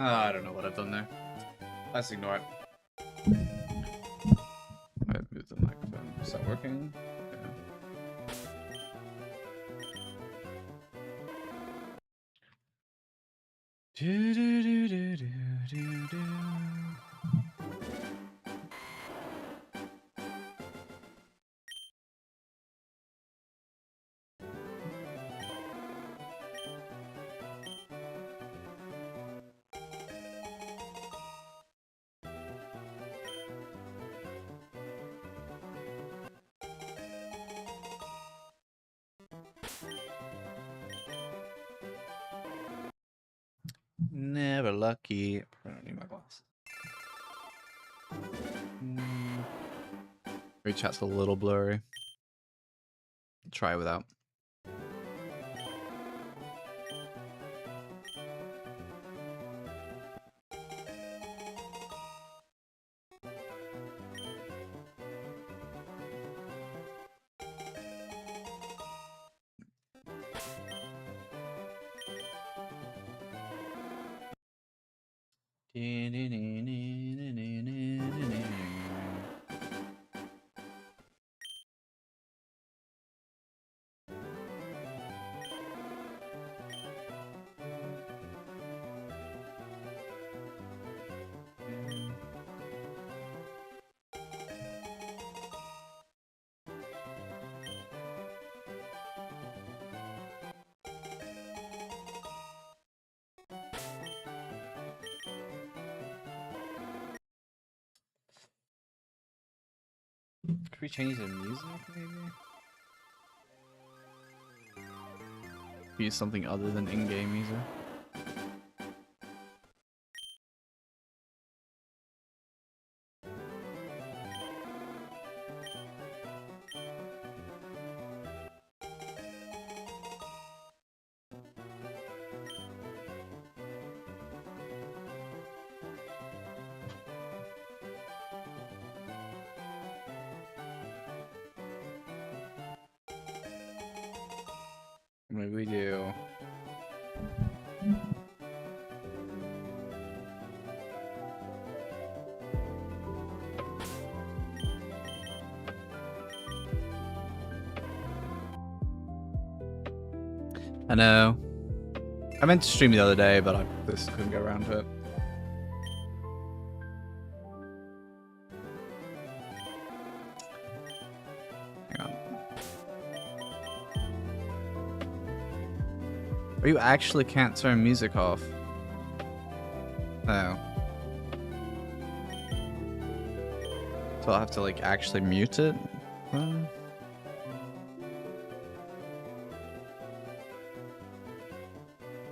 I don't know what I've done there. Let's ignore it. I've moved the microphone. Is that working? Never lucky. I don't need my glasses. Your chat's a little blurry. Try without. Could we change the music, maybe? Use something other than in-game music. Maybe we do. I know. I meant to stream the other day, but I just couldn't get around to it. Hang on. Or you actually can't turn music off? Oh. So I'll have to like actually mute it?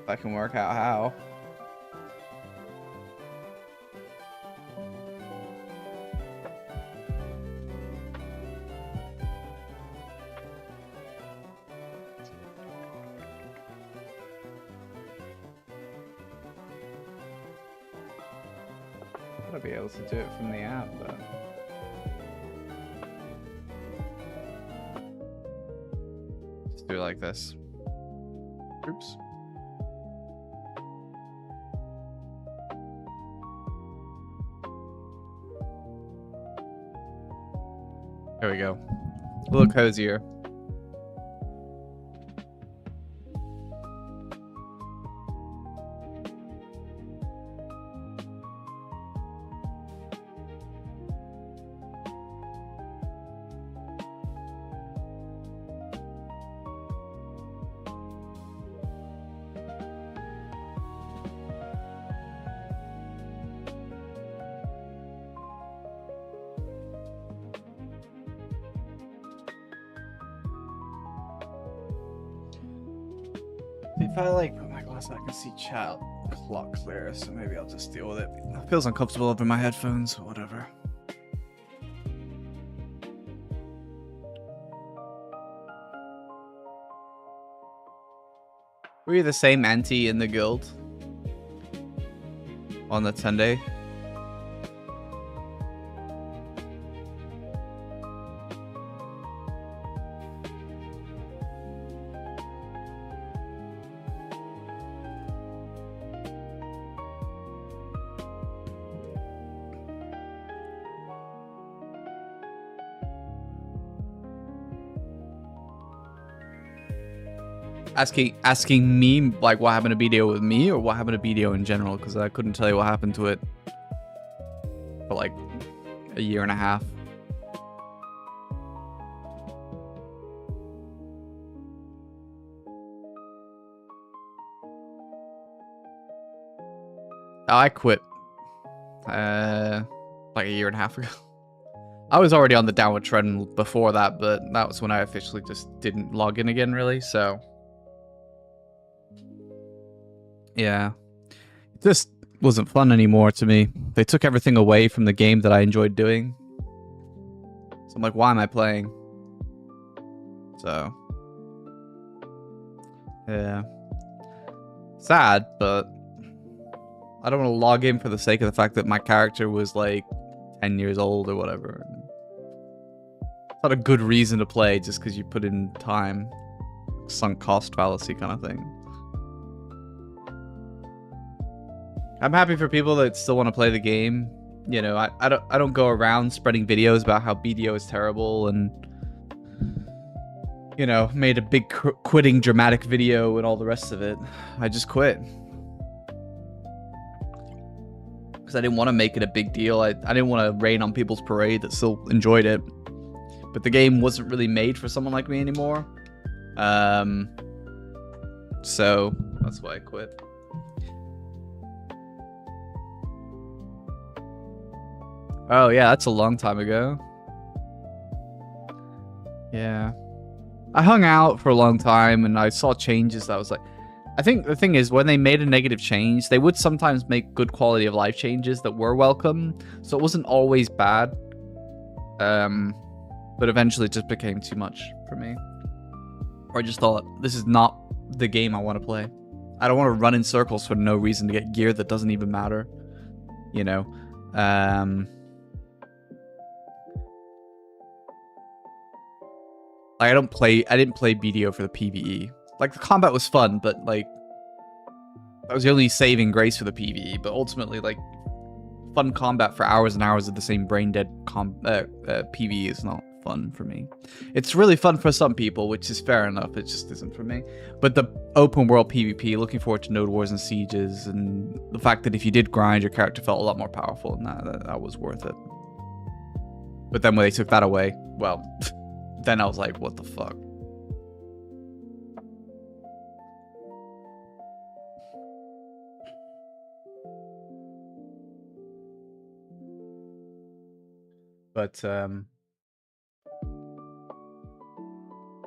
If I can work out how. Gotta be able to do it from the app, but just do it like this. Oops. There we go. A little cozier. If I like put my glass, I can see chat a lot clearer, so maybe I'll just deal with it. It feels uncomfortable over my headphones, or whatever. Were you the same anti in the guild on the Sunday? asking me like what happened to BDO with me or what happened to BDO in general, because I couldn't tell you what happened to it for like a year and a half. I quit like a year and a half ago. I was already on the downward trend before that, but that was when I officially just didn't log in again, really, so... Yeah. It just wasn't fun anymore to me. They took everything away from the game that I enjoyed doing. So I'm like, why am I playing? So... Yeah. Sad, but... I don't want to log in for the sake of the fact that my character was like 10 years old or whatever. It's not a good reason to play just because you put in time. Sunk cost fallacy kind of thing. I'm happy for people that still want to play the game. You know, I don't go around spreading videos about how BDO is terrible and, you know, made a big quitting dramatic video and all the rest of it. I just quit. Because I didn't want to make it a big deal. I didn't want to rain on people's parade that still enjoyed it. But the game wasn't really made for someone like me anymore. So that's why I quit. Oh yeah, that's a long time ago. Yeah. I hung out for a long time and I saw changes that was like... I think the thing is, when they made a negative change, they would sometimes make good quality of life changes that were welcome. So it wasn't always bad. But eventually it just became too much for me. Or I just thought, this is not the game I want to play. I don't want to run in circles for no reason to get gear that doesn't even matter. You know? Like, I didn't play BDO for the PvE. Like, the combat was fun, but, like, that was the only saving grace for the PvE. But ultimately, like, fun combat for hours and hours of the same brain-dead PvE is not fun for me. It's really fun for some people, which is fair enough. It just isn't for me. But the open-world PvP, looking forward to Node Wars and Sieges, and the fact that if you did grind, your character felt a lot more powerful, and that was worth it. But then when they took that away, well, then I was like, what the fuck? But I'm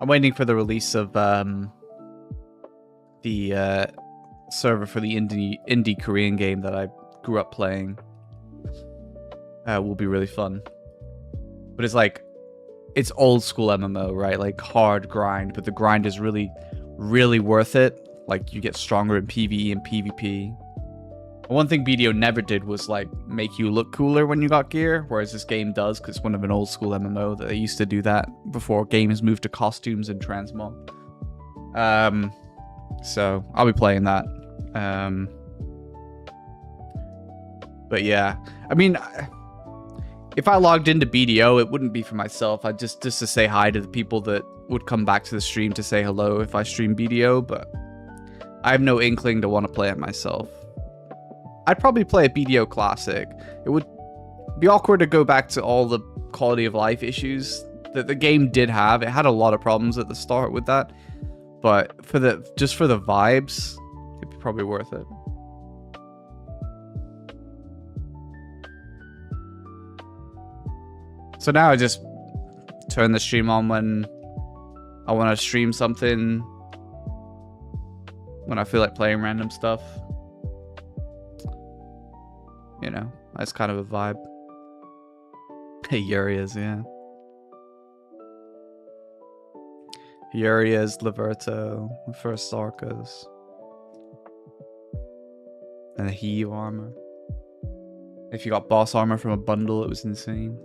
waiting for the release of the server for the indie Korean game that I grew up playing. Will be really fun. But it's like, it's old school MMO, right? Like hard grind, but the grind is really, really worth it. Like you get stronger in PvE and PvP. One thing BDO never did was like make you look cooler when you got gear, whereas this game does, because it's one of an old school MMO that they used to do that before games moved to costumes and transmog. So I'll be playing that. But yeah, I mean, if I logged into BDO, it wouldn't be for myself. I'd just to say hi to the people that would come back to the stream to say hello if I stream BDO, but I have no inkling to want to play it myself. I'd probably play a BDO Classic. It would be awkward to go back to all the quality of life issues that the game did have. It had a lot of problems at the start with that, but just for the vibes, it'd be probably worth it. So now I just turn the stream on when I want to stream something, when I feel like playing random stuff. You know, that's kind of a vibe. Hey, Urias, yeah. Urias, Liberto, the first Sarkos. And the heave armor. If you got boss armor from a bundle, it was insane.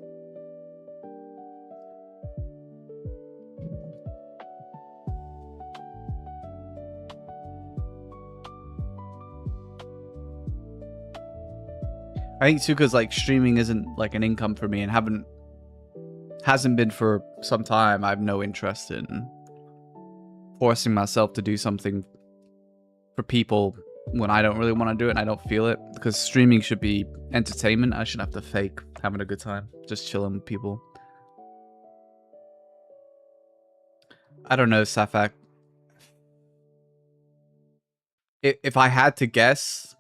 I think too, because like streaming isn't like an income for me, and hasn't been for some time. I have no interest in forcing myself to do something for people when I don't really want to do it and I don't feel it. Because streaming should be entertainment. I shouldn't have to fake having a good time. Just chilling with people. I don't know, Safak. If I had to guess...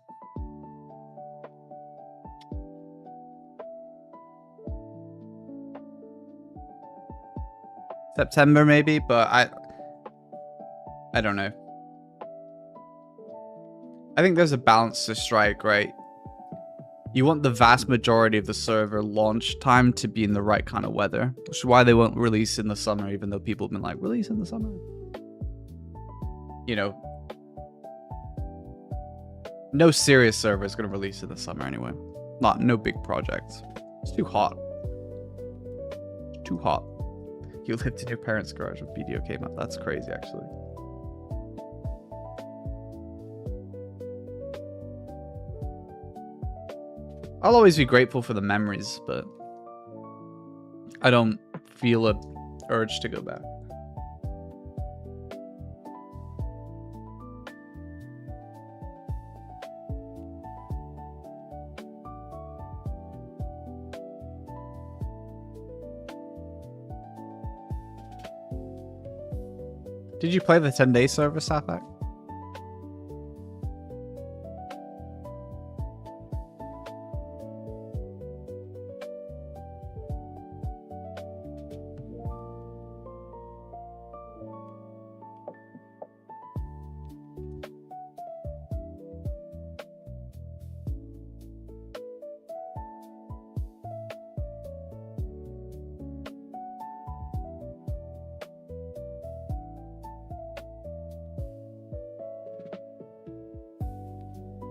September maybe, but I don't know. I think there's a balance to strike, right? You want the vast majority of the server launch time to be in the right kind of weather, which is why they won't release in the summer, even though people have been like, release in the summer. You know, no serious server is going to release in the summer anyway. No big projects. It's too hot. It's too hot. You lived in your parents' garage when BDO came out. That's crazy, actually. I'll always be grateful for the memories, but I don't feel a urge to go back. Did you play the 10-day server, Safak?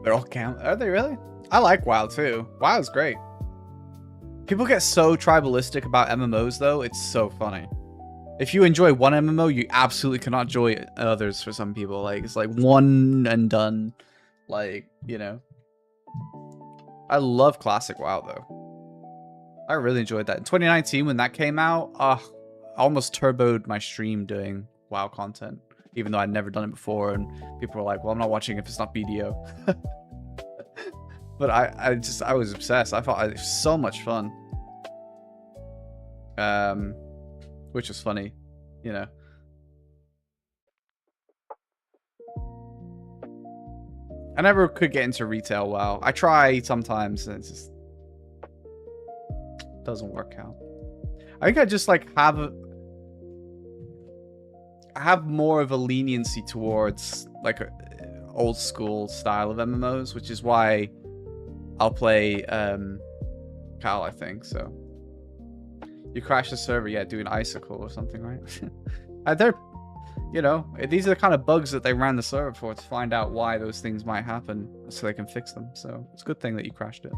They're all count. Are they really? I like WoW too. WoW is great. People get so tribalistic about MMOs though. It's so funny. If you enjoy one MMO, you absolutely cannot enjoy others for some people. Like, it's like one and done. Like, you know. I love classic WoW though. I really enjoyed that. In 2019 when that came out, I almost turboed my stream doing WoW content. Even though I'd never done it before, and people were like, well, I'm not watching if it's not BDO. But I was obsessed. I thought it was so much fun. Which was funny, you know. I never could get into retail WoW. I try sometimes, and it just doesn't work out. I think I just like have more of a leniency towards like a old school style of MMOs, which is why I'll play Cal, I think. So you crash the server, yeah, do an icicle or something, right? They're, you know, these are the kind of bugs that they ran the server for, to find out why those things might happen so they can fix them. So it's a good thing that you crashed it.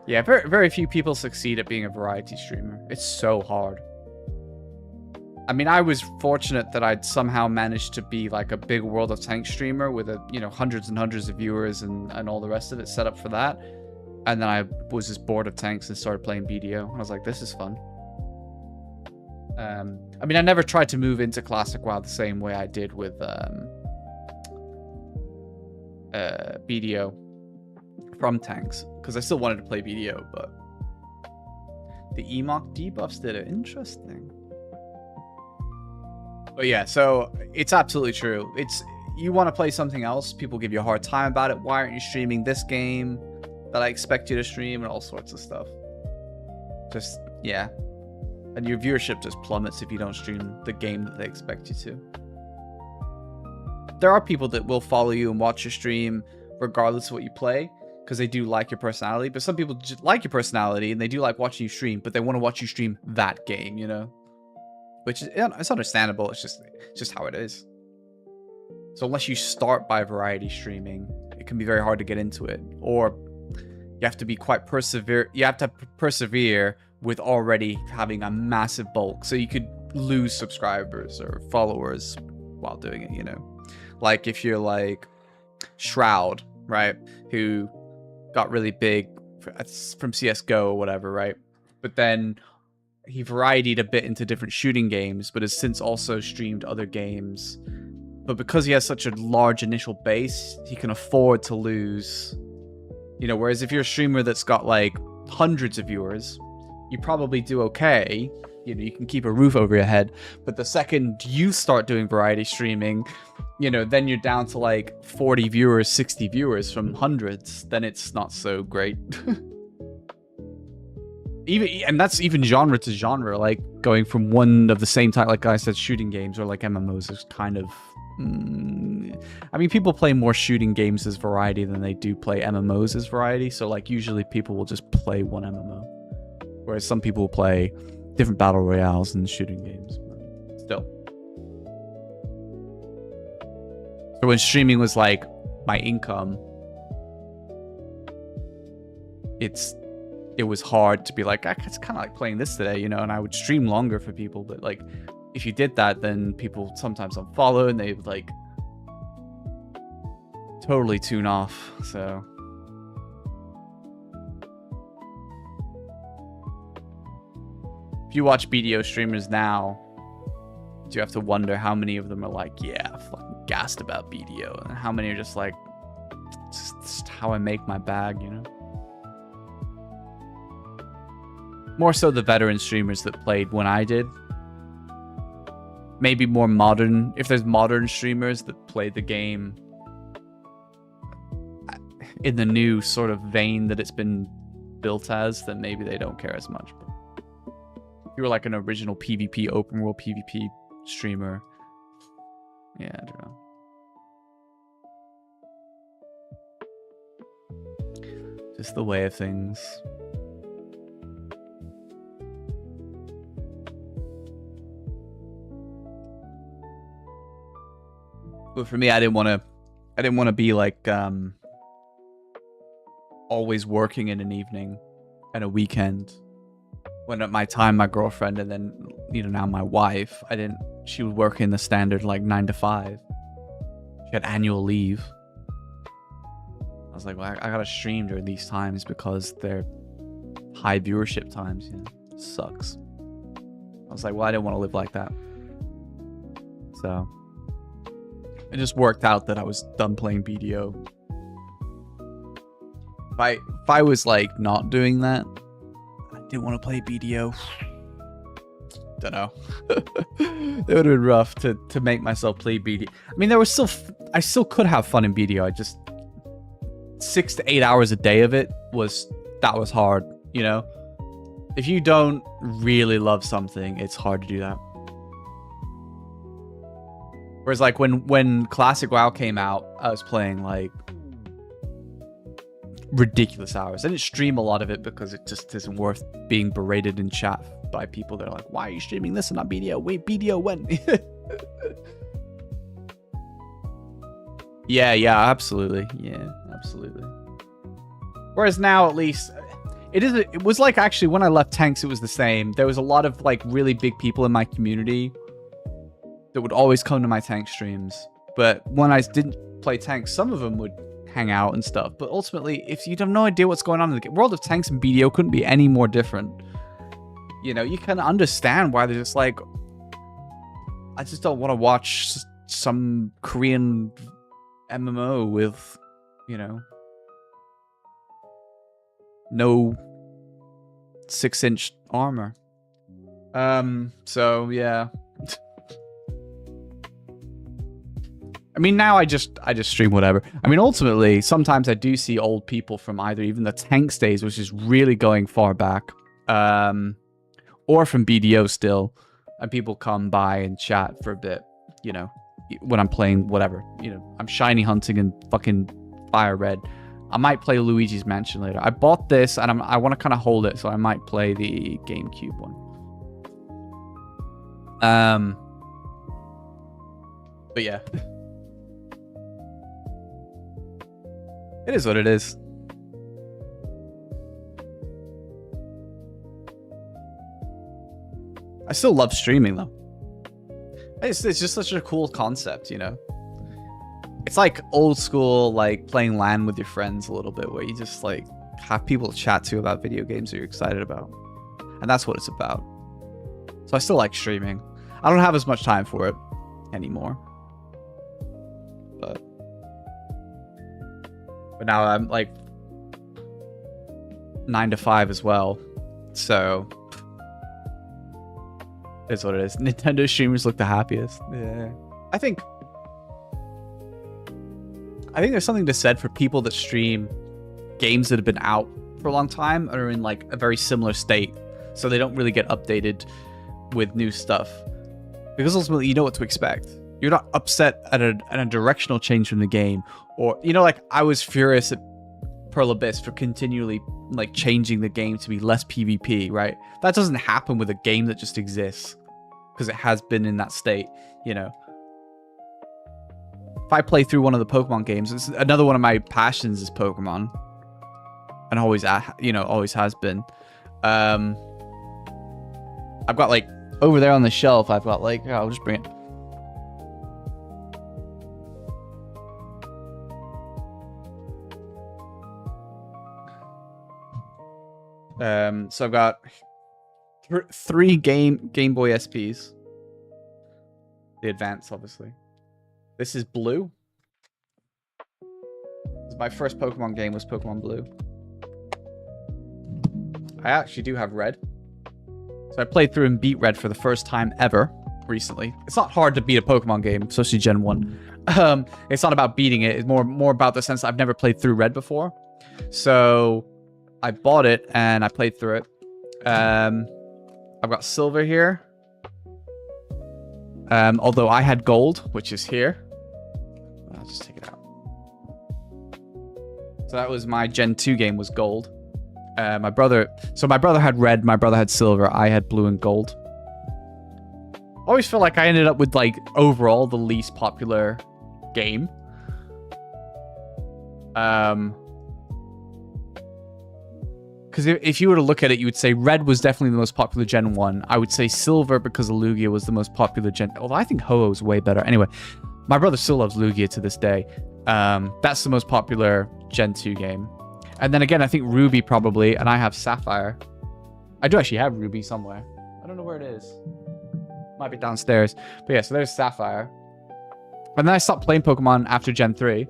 Yeah, very few people succeed at being a variety streamer. It's so hard. I mean, I was fortunate that I'd somehow managed to be like a big World of Tanks streamer with hundreds and hundreds of viewers and all the rest of it set up for that. And then I was just bored of tanks and started playing BDO. I was like, this is fun. I mean, I never tried to move into Classic WoW the same way I did with BDO from tanks, because I still wanted to play BDO, but the EMOC debuffs did it. Interesting. But yeah, so it's absolutely true. It's, you want to play something else, people give you a hard time about it. Why aren't you streaming this game that I expect you to stream, and all sorts of stuff. Just, yeah. And your viewership just plummets if you don't stream the game that they expect you to. There are people that will follow you and watch your stream regardless of what you play, because they do like your personality. But some people just like your personality and they do like watching you stream, but they want to watch you stream that game, you know? Which is, it's understandable. It's just how it is. So unless you start by variety streaming, it can be very hard to get into it. Or you have to be quite you have to persevere with already having a massive bulk. So you could lose subscribers or followers while doing it, you know? Like if you're like Shroud, right? Who got really big from CS:GO or whatever, right? But then he varietied a bit into different shooting games, but has since also streamed other games. But because he has such a large initial base, he can afford to lose. You know, whereas if you're a streamer that's got like hundreds of viewers, you probably do okay. You know, you can keep a roof over your head. But the second you start doing variety streaming, you know, then you're down to like 40 viewers, 60 viewers from hundreds. Then it's not so great. And that's even genre to genre. Like going from one of the same type, like I said, shooting games or like MMOs is kind of. I mean, people play more shooting games as variety than they do play MMOs as variety. So like usually people will just play one MMO, whereas some people will play different battle royales and shooting games. But still. So when streaming was like my income, it was hard to be like, it's kind of like playing this today, you know, and I would stream longer for people, but like if you did that, then people sometimes unfollow and they would like totally tune off. So if you watch BDO streamers now, you have to wonder how many of them are like, yeah, fucking gassed about BDO, and how many are just like, it's just how I make my bag, you know? More so the veteran streamers that played when I did. Maybe more modern, if there's modern streamers that play the game in the new sort of vein that it's been built as, then maybe they don't care as much. But if you were like an original PvP, open world PvP streamer, yeah, I don't know. Just the way of things. But for me, I didn't want to be like always working in an evening and a weekend. When at my time, my girlfriend, and then, you know, now my wife, she would work in the standard like 9 to 5. She had annual leave. I was like, well, I gotta stream during these times because they're high viewership times. You know, it sucks. I was like, well, I didn't want to live like that. So it just worked out that I was done playing BDO. If I was like not doing that, I didn't want to play BDO. Don't know. It would have been rough to make myself play BDO. I mean, I still could have fun in BDO. I just 6 to 8 hours a day of it was hard, you know? If you don't really love something, it's hard to do that. Whereas like when Classic WoW came out, I was playing like ridiculous hours. I didn't stream a lot of it because it just isn't worth being berated in chat by people that are like, why are you streaming this and not BDO? Wait, BDO when? Yeah, absolutely. Yeah, absolutely. Whereas now, at least, it was like, actually, when I left Tanks, it was the same. There was a lot of like really big people in my community that would always come to my Tank streams. But when I didn't play Tanks, some of them would hang out and stuff. But ultimately, if you have no idea what's going on in the World of Tanks and BDO couldn't be any more different. You know, you can understand why they're just like, I just don't want to watch some Korean MMO with, you know, no 6-inch armor. So yeah. I mean, now I just stream whatever. I mean, ultimately, sometimes I do see old people from either even the Tanks days, which is really going far back, or from BDO still, and people come by and chat for a bit, you know, when I'm playing whatever. You know, I'm shiny hunting and fucking Fire Red. I might play Luigi's Mansion later. I bought this, and I want to kind of hold it, so I might play the GameCube one. But yeah. It is what it is. I still love streaming though. It's just such a cool concept, you know. It's like old school, like playing LAN with your friends a little bit, where you just like have people to chat to about video games that you're excited about. And that's what it's about. So I still like streaming. I don't have as much time for it anymore. But now I'm like 9 to 5 as well. So it's what it is. Nintendo streamers look the happiest. Yeah. I think there's something to be said for people that stream games that have been out for a long time and are in like a very similar state, so they don't really get updated with new stuff, because ultimately you know what to expect. You're not upset at a directional change from the game, or like I was furious at Pearl Abyss for continually like changing the game to be less PvP, right? That doesn't happen with a game that just exists because it has been in that state, If I play through one of the Pokemon games, it's another one of my passions is Pokemon, and always has been. I've got like over there on the shelf. I've got like I'll just bring it. So I've got three Game Boy SPs. The Advance, obviously. This is Blue. My first Pokemon game was Pokemon Blue. I actually do have Red. So I played through and beat Red for the first time ever recently. It's not hard to beat a Pokemon game, especially Gen 1. It's not about beating it. It's more about the sense that I've never played through Red before. So I bought it and I played through it. I've got Silver here. Although I had Gold, which is here. I'll just take it out. So that was my Gen 2 game, was Gold. My brother had Red, my brother had Silver, I had Blue and Gold. I always feel like I ended up with like overall the least popular game. Because if you were to look at it, you would say Red was definitely the most popular Gen 1. I would say Silver, because of Lugia, was the most popular Gen... Although I think Ho-Oh is way better. Anyway, my brother still loves Lugia to this day. That's the most popular Gen 2 game. And then again, I think Ruby probably, and I have Sapphire. I do actually have Ruby somewhere. I don't know where it is. Might be downstairs. But yeah, so there's Sapphire. And then I stopped playing Pokemon after Gen 3.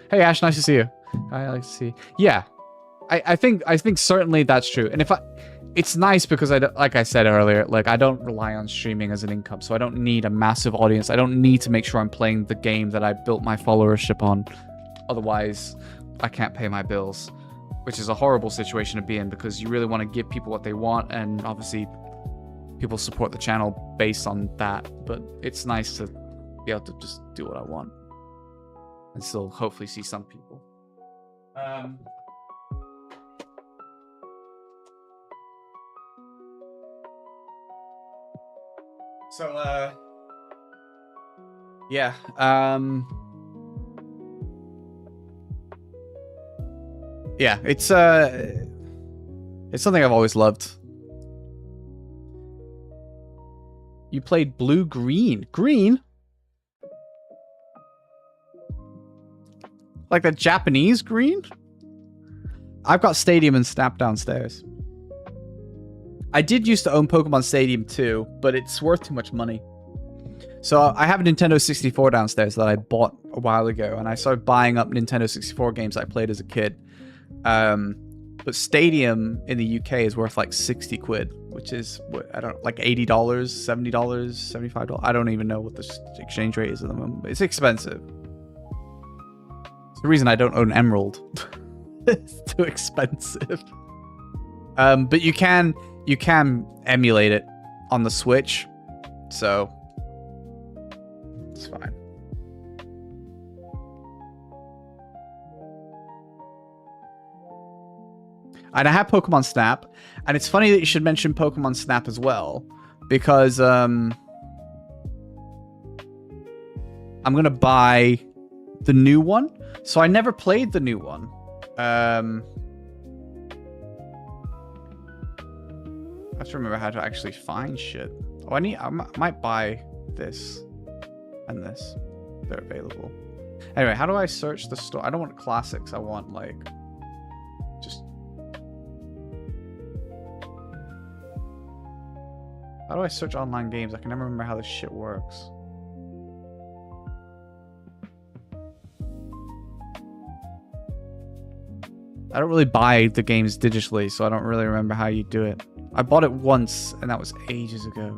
Hey Ash, nice to see you. I like to see. Yeah. I think certainly that's true. And it's nice because like I said earlier, like I don't rely on streaming as an income, so I don't need a massive audience. I don't need to make sure I'm playing the game that I built my followership on. Otherwise, I can't pay my bills, which is a horrible situation to be in, because you really want to give people what they want, and obviously people support the channel based on that. But it's nice to be able to just do what I want and still hopefully see some people. So, yeah, yeah, it's something I've always loved. You played Blue Green? Green? Like the Japanese green? I've got Stadium and Snap downstairs. I did used to own Pokemon Stadium too, but it's worth too much money. So I have a Nintendo 64 downstairs that I bought a while ago, and I started buying up Nintendo 64 games I played as a kid. But Stadium in the UK is worth like 60 quid, which is, I don't know, like $80, $70, $75. I don't even know what the exchange rate is at the moment. It's expensive. It's the reason I don't own Emerald. It's too expensive. But you can emulate it on the Switch, so it's fine. And I have Pokemon Snap, and it's funny that you should mention Pokemon Snap as well, because I'm gonna buy the new one. So I never played the new one. I have to remember how to actually find shit. Oh, I might buy this and this. They're available. Anyway, how do I search the store? I don't want classics. I want like just. How do I search online games? I can never remember how this shit works. I don't really buy the games digitally, so I don't really remember how you do it. I bought it once, and that was ages ago.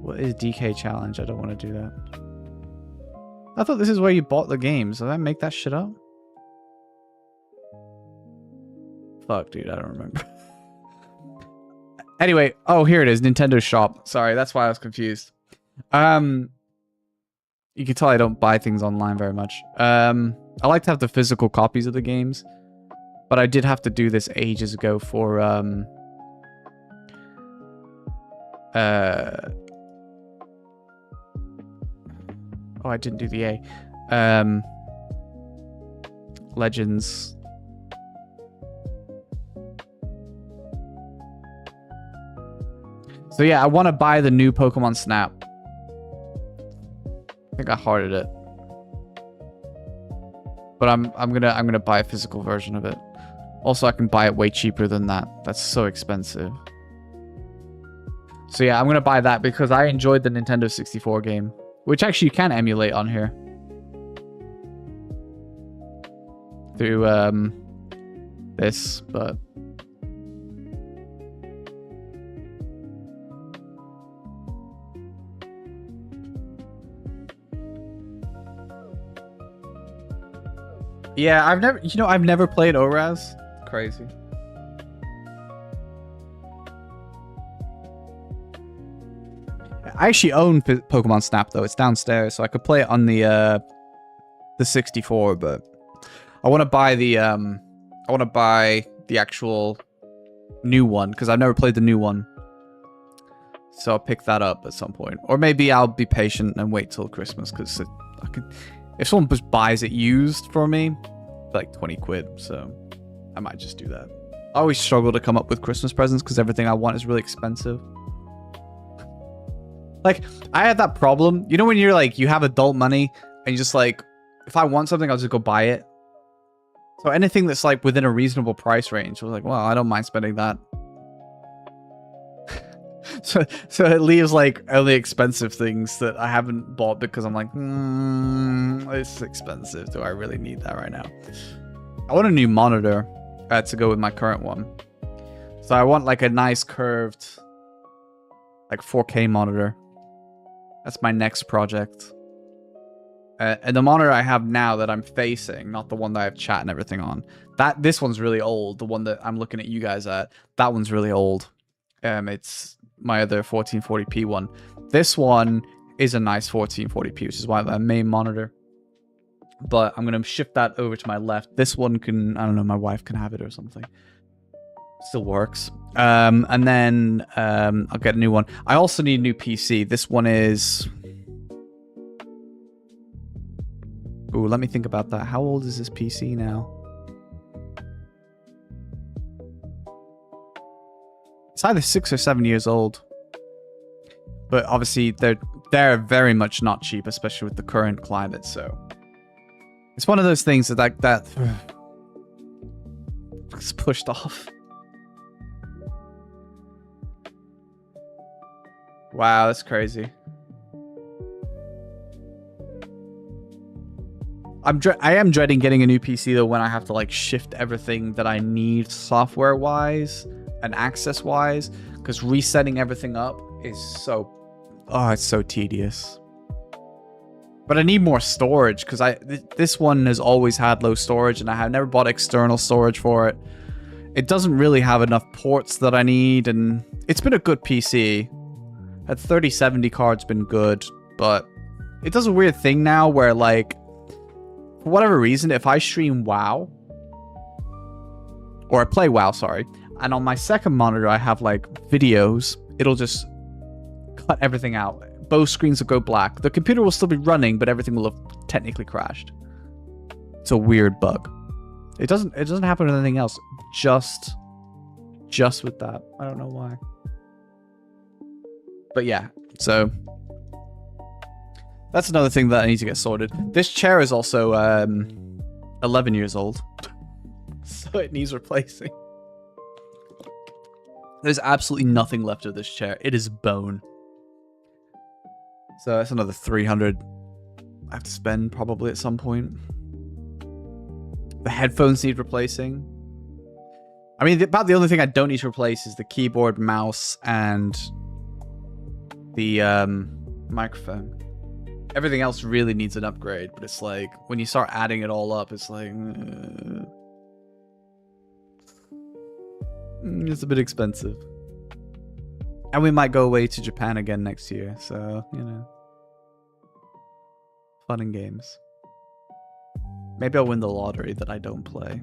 What is DK Challenge? I don't want to do that. I thought this is where you bought the games. Did I make that shit up? Fuck, dude, I don't remember. Anyway, oh, here it is. Nintendo Shop. Sorry, that's why I was confused. You can tell I don't buy things online very much. I like to have the physical copies of the games, but I did have to do this ages ago for oh, I didn't do the A. Legends. So yeah, I want to buy the new Pokemon Snap. I think I hearted it. But I'm gonna buy a physical version of it. Also, I can buy it way cheaper than that. That's so expensive. So yeah, I'm gonna buy that because I enjoyed the Nintendo 64 game, which actually you can emulate on here through this, but yeah, I've never played ORAS. Crazy. I actually own Pokemon Snap though. It's downstairs, so I could play it on the 64. But I want to buy the actual new one because I've never played the new one. So I'll pick that up at some point, or maybe I'll be patient and wait till Christmas because I could. If someone just buys it used for me, like 20 quid, so I might just do that. I always struggle to come up with Christmas presents because everything I want is really expensive. Like, I had that problem. You know when you're like, you have adult money and you just like, if I want something, I'll just go buy it. So anything that's like within a reasonable price range, I was like, well, I don't mind spending that. So it leaves like only expensive things that I haven't bought because I'm like, it's expensive. Do I really need that right now? I want a new monitor to go with my current one. So I want like a nice curved, like 4K monitor. That's my next project. And the monitor I have now that I'm facing, not the one that I have chat and everything on. This one's really old. The one that I'm looking at you guys at, that one's really old. It's my other 1440p one. This one is a nice 1440p, which is why my main monitor. But I'm gonna shift that over to my left. This one can, I don't know, my wife can have it or something. Still works. And then I'll get a new one. I also need a new PC. This one is. Ooh, let me think about that. How old is this PC now? It's either 6 or 7 years old. But obviously they're very much not cheap, especially with the current climate, so it's one of those things that it's pushed off. Wow, that's crazy. I am dreading getting a new PC though when I have to like shift everything that I need software wise and access wise, because resetting everything up is so it's so tedious. But I need more storage because this one has always had low storage and I have never bought external storage for it. It doesn't really have enough ports that I need, and it's been a good PC. That 3070 card's been good, but it does a weird thing now where like, for whatever reason, if I stream WoW, or I play WoW, sorry, and on my second monitor I have like videos, it'll just cut everything out. Both screens will go black. The computer will still be running, but everything will have technically crashed. It's a weird bug. It doesn't happen with anything else. Just with that. I don't know why. But yeah, so That's another thing that I need to get sorted. This chair is also 11 years old. So it needs replacing. There's absolutely nothing left of this chair. It is bone. So that's another 300 I have to spend probably at some point. The headphones need replacing. I mean, about the only thing I don't need to replace is the keyboard, mouse, and the microphone. Everything else really needs an upgrade, but it's like, when you start adding it all up, it's like... it's a bit expensive. And we might go away to Japan again next year, so, you know. Fun and games. Maybe I'll win the lottery that I don't play.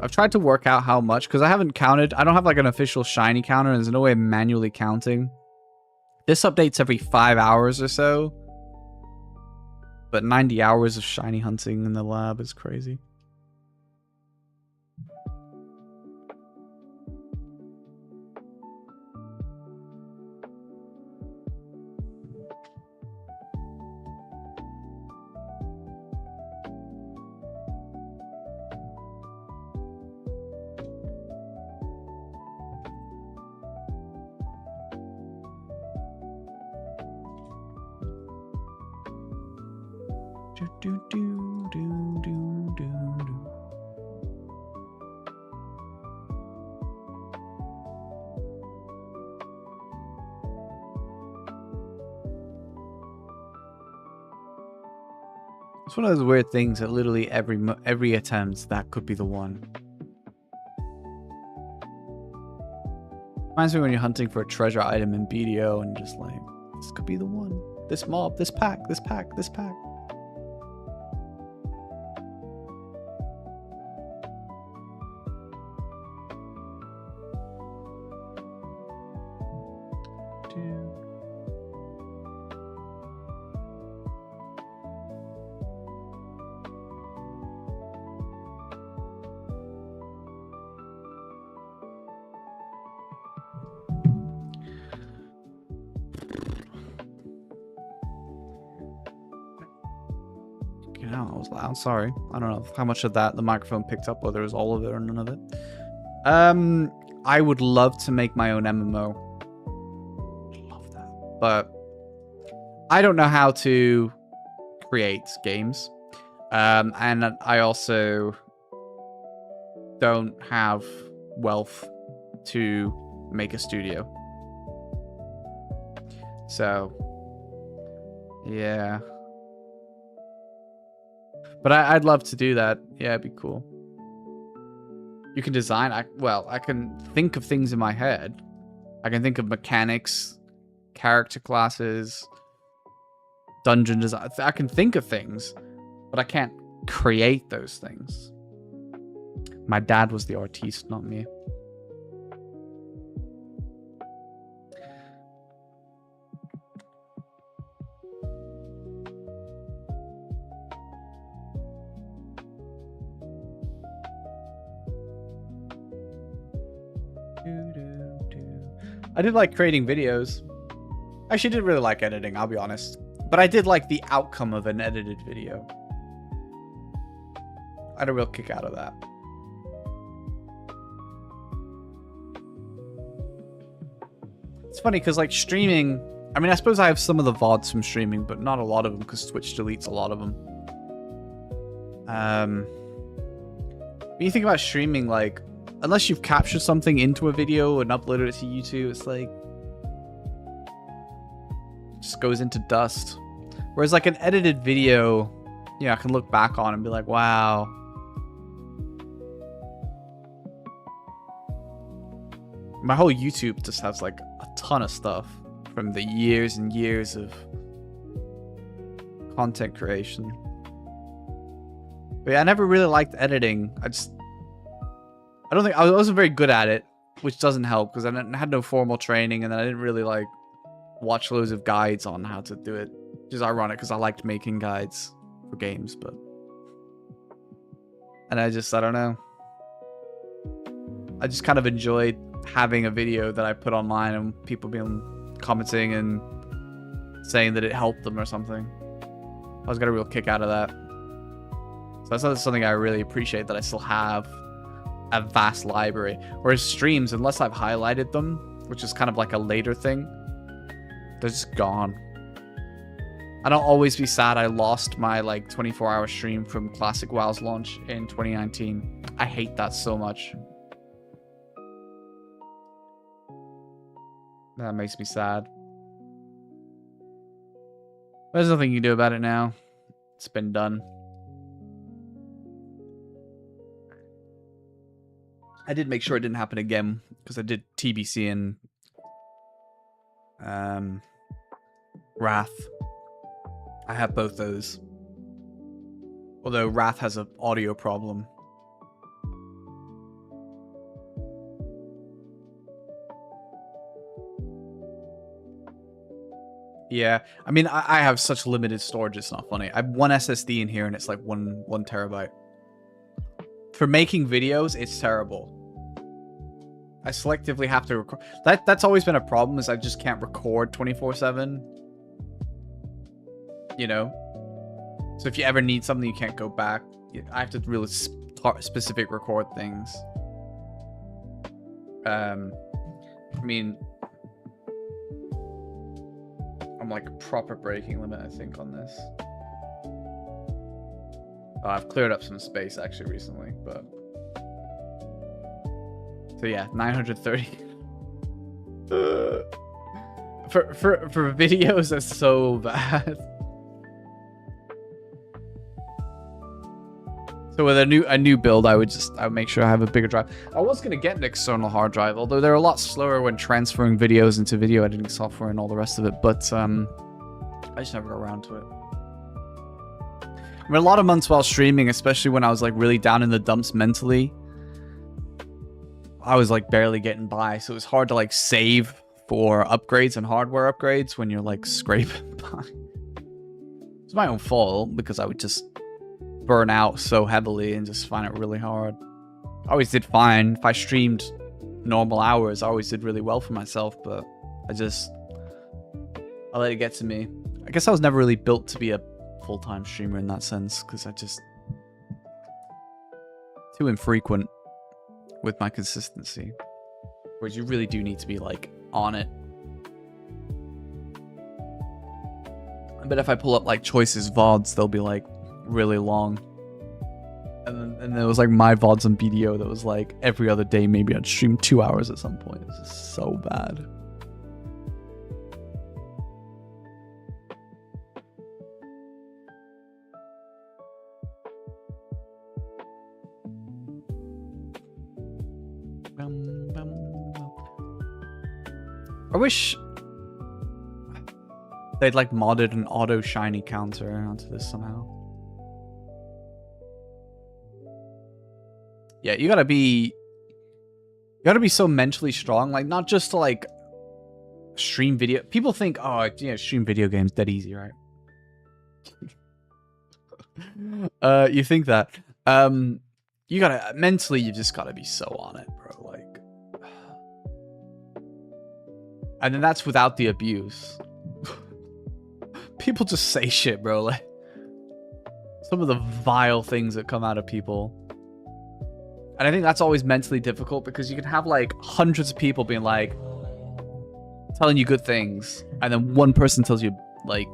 I've tried to work out how much, because I haven't counted. I don't have like an official shiny counter, and there's no way of manually counting. This updates every 5 hours or so. But 90 hours of shiny hunting in the lab is crazy. It's one of those weird things that literally every attempt, that could be the one. Reminds me when you're hunting for a treasure item in BDO and just like, this could be the one. This mob, this pack, this pack, this pack. I'm sorry. I don't know how much of that the microphone picked up, whether it was all of it or none of it. I would love to make my own MMO. Love that. But I don't know how to create games. And I also don't have wealth to make a studio. So, yeah. But I'd love to do that. Yeah, it'd be cool. You can design. I can think of things in my head. I can think of mechanics, character classes, dungeon design. I can think of things, but I can't create those things. My dad was the artiste, not me. I did like creating videos. I actually did really like editing, I'll be honest. But I did like the outcome of an edited video. I had a real kick out of that. It's funny because like streaming, I mean, I suppose I have some of the VODs from streaming, but not a lot of them because Twitch deletes a lot of them. When you think about streaming, like, unless you've captured something into a video and uploaded it to YouTube, it's like, it just goes into dust. Whereas like an edited video, yeah, I can look back on and be like, wow. My whole YouTube just has like a ton of stuff from the years and years of content creation. But yeah, I never really liked editing. I don't think I wasn't very good at it, which doesn't help because I had no formal training, and then I didn't really like watch loads of guides on how to do it. Which is ironic because I liked making guides for games, but... And I don't know. I just kind of enjoyed having a video that I put online and people being commenting and saying that it helped them or something. I was getting a real kick out of that. So that's something I really appreciate, that I still have a vast library. Whereas streams, unless I've highlighted them, which is kind of like a later thing, they're just gone. And I'll always be sad I lost my like 24-hour stream from Classic WoW's launch in 2019. I hate that so much. That makes me sad. There's nothing you can do about it now. It's been done. I did make sure it didn't happen again because I did TBC and Wrath. I have both those. Although Wrath has an audio problem. Yeah, I mean, I have such limited storage, it's not funny. I have one SSD in here and it's like one terabyte. For making videos, it's terrible. I selectively have to record. That's always been a problem, is I just can't record 24/7. You know? So if you ever need something, you can't go back. I have to really specific record things. I mean... I'm like a proper breaking limit, I think, on this. Oh, I've cleared up some space actually recently, but so yeah, 930. For videos, that's so bad. So with a new build, I would make sure I have a bigger drive. I was gonna get an external hard drive, although they're a lot slower when transferring videos into video editing software and all the rest of it. But I just never got around to it. I mean, a lot of months while streaming, especially when I was like really down in the dumps mentally, I was like barely getting by. So it was hard to like save for upgrades and hardware upgrades when you're like scraping by. It's my own fault because I would just burn out so heavily and just find it really hard. I always did fine. If I streamed normal hours, I always did really well for myself, but I let it get to me. I guess I was never really built to be a full-time streamer in that sense, because I just too infrequent with my consistency. Whereas you really do need to be like on it. But if I pull up like Choices VODs, they'll be like really long. And there was like my VODs on BDO that was like every other day, maybe I'd stream 2 hours at some point. It's just so bad. I wish they'd like modded an auto shiny counter onto this somehow. Yeah, you gotta be so mentally strong, like not just to like stream video. People think, oh, yeah, stream video games dead easy, right? You think that. You gotta mentally, you just gotta be so on it, bro. Like, and then that's without the abuse. People just say shit, bro. Like, some of the vile things that come out of people. And I think that's always mentally difficult because you can have like hundreds of people being like, telling you good things, and then one person tells you, like,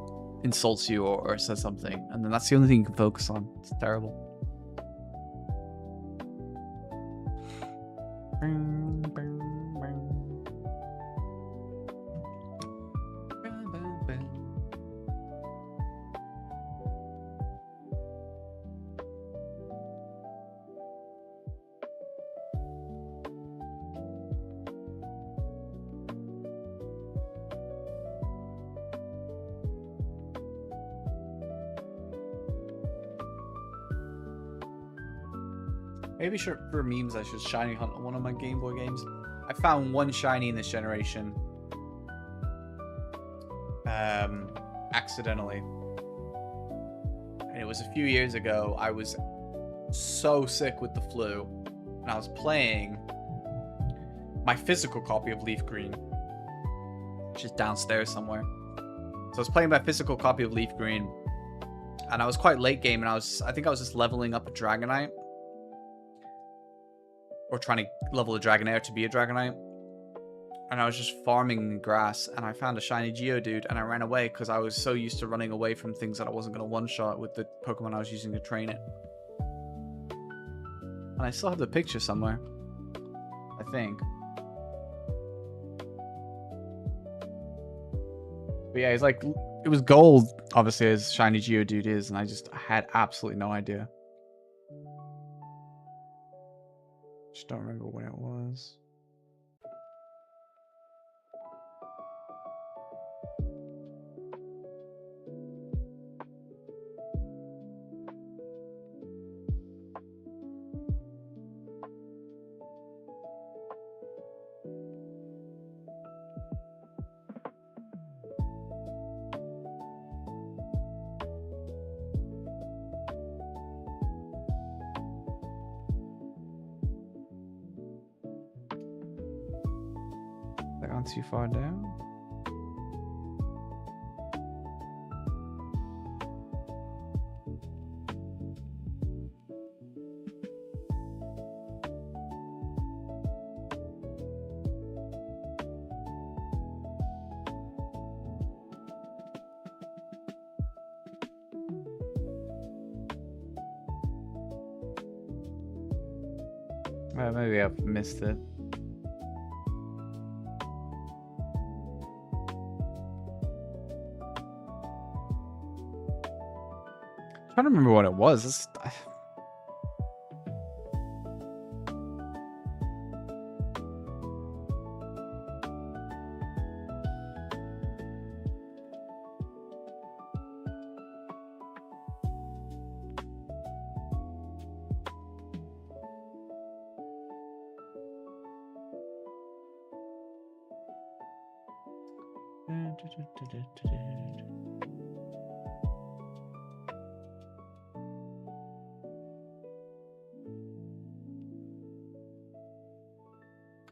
insults you or says something, and then that's the only thing you can focus on. It's terrible. Maybe for memes I should shiny hunt on one of my Game Boy games. I found one shiny in this generation. And accidentally. And it was a few years ago. I was so sick with the flu, and I was playing my physical copy of Leaf Green, which is downstairs somewhere. So I was playing my physical copy of Leaf Green, and I was quite late game, and I think I was just leveling up a Dragonite, or trying to level a Dragonair to be a Dragonite. And I was just farming grass, and I found a shiny Geodude, and I ran away because I was so used to running away from things that I wasn't going to one-shot with the Pokemon I was using to train it. And I still have the picture somewhere, I think. But yeah, it's like, it was gold, obviously, as shiny Geodude is, and I had absolutely no idea. Just don't remember when it was. Too far down. Maybe I've missed it. I don't remember what it was.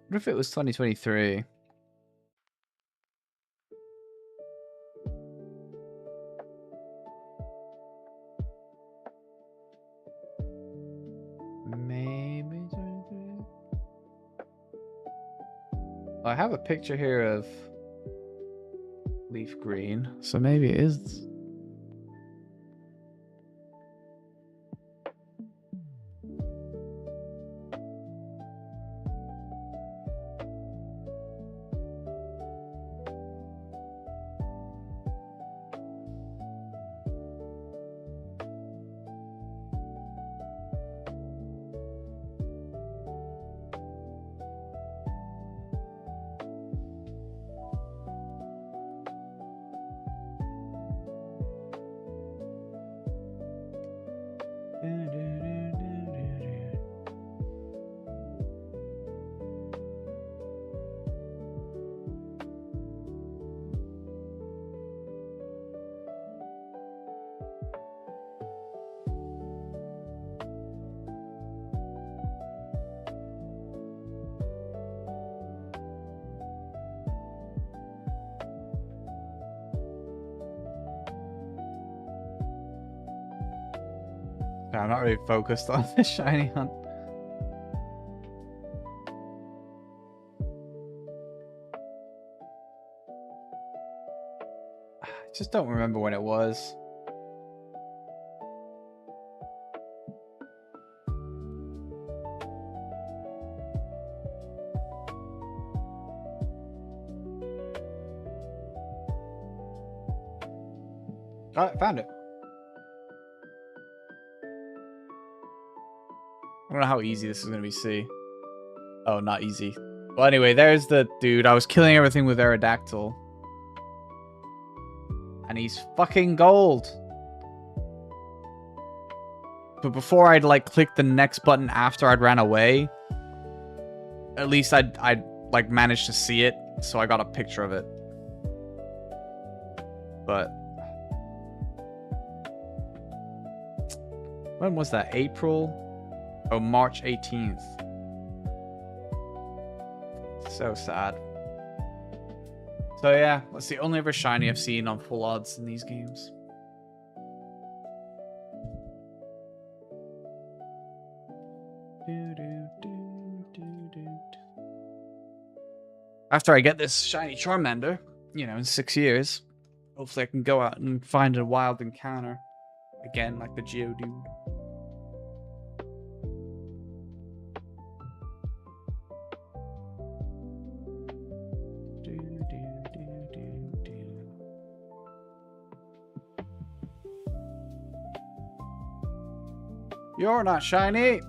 What if it was 2023? Maybe 23? I have a picture here of Leaf Green, so maybe it is. I'm not really focused on the shiny hunt. I just don't remember when it was. Oh, I found it. I don't know how easy this is going to be, see. Oh, not easy. Well, anyway, there's the dude. I was killing everything with Aerodactyl. And he's fucking gold. But before I'd, like, click the next button after I'd ran away, at least I'd like, managed to see it, so I got a picture of it. But When was that? April? Oh, March 18th. So sad. So yeah, that's the only ever shiny I've seen on full odds in these games. After I get this shiny Charmander, you know, in 6 years, hopefully I can go out and find a wild encounter again, like the Geodude. You're not shiny.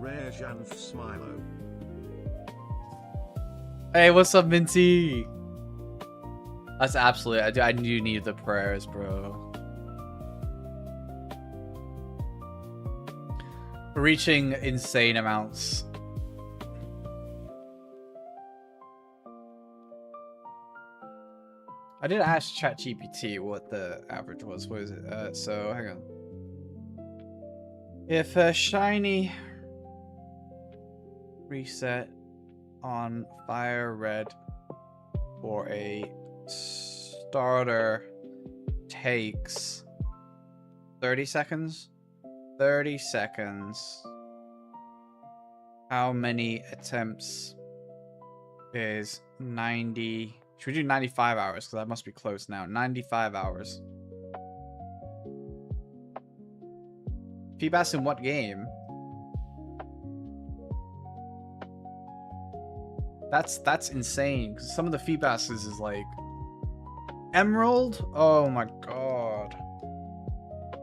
Rejan Smilo. Hey, what's up, Minty? That's absolutely. I do need the prayers, bro. Reaching insane amounts. I did ask ChatGPT what the average was. What is it? So hang on. If a shiny reset on Fire Red for a starter takes 30 seconds. 30 seconds. How many attempts is 90? Should we do 95 hours? Because that must be close now. 95 hours. Feebas in what game? That's insane. Because some of the Feebases is like Emerald? Oh my god.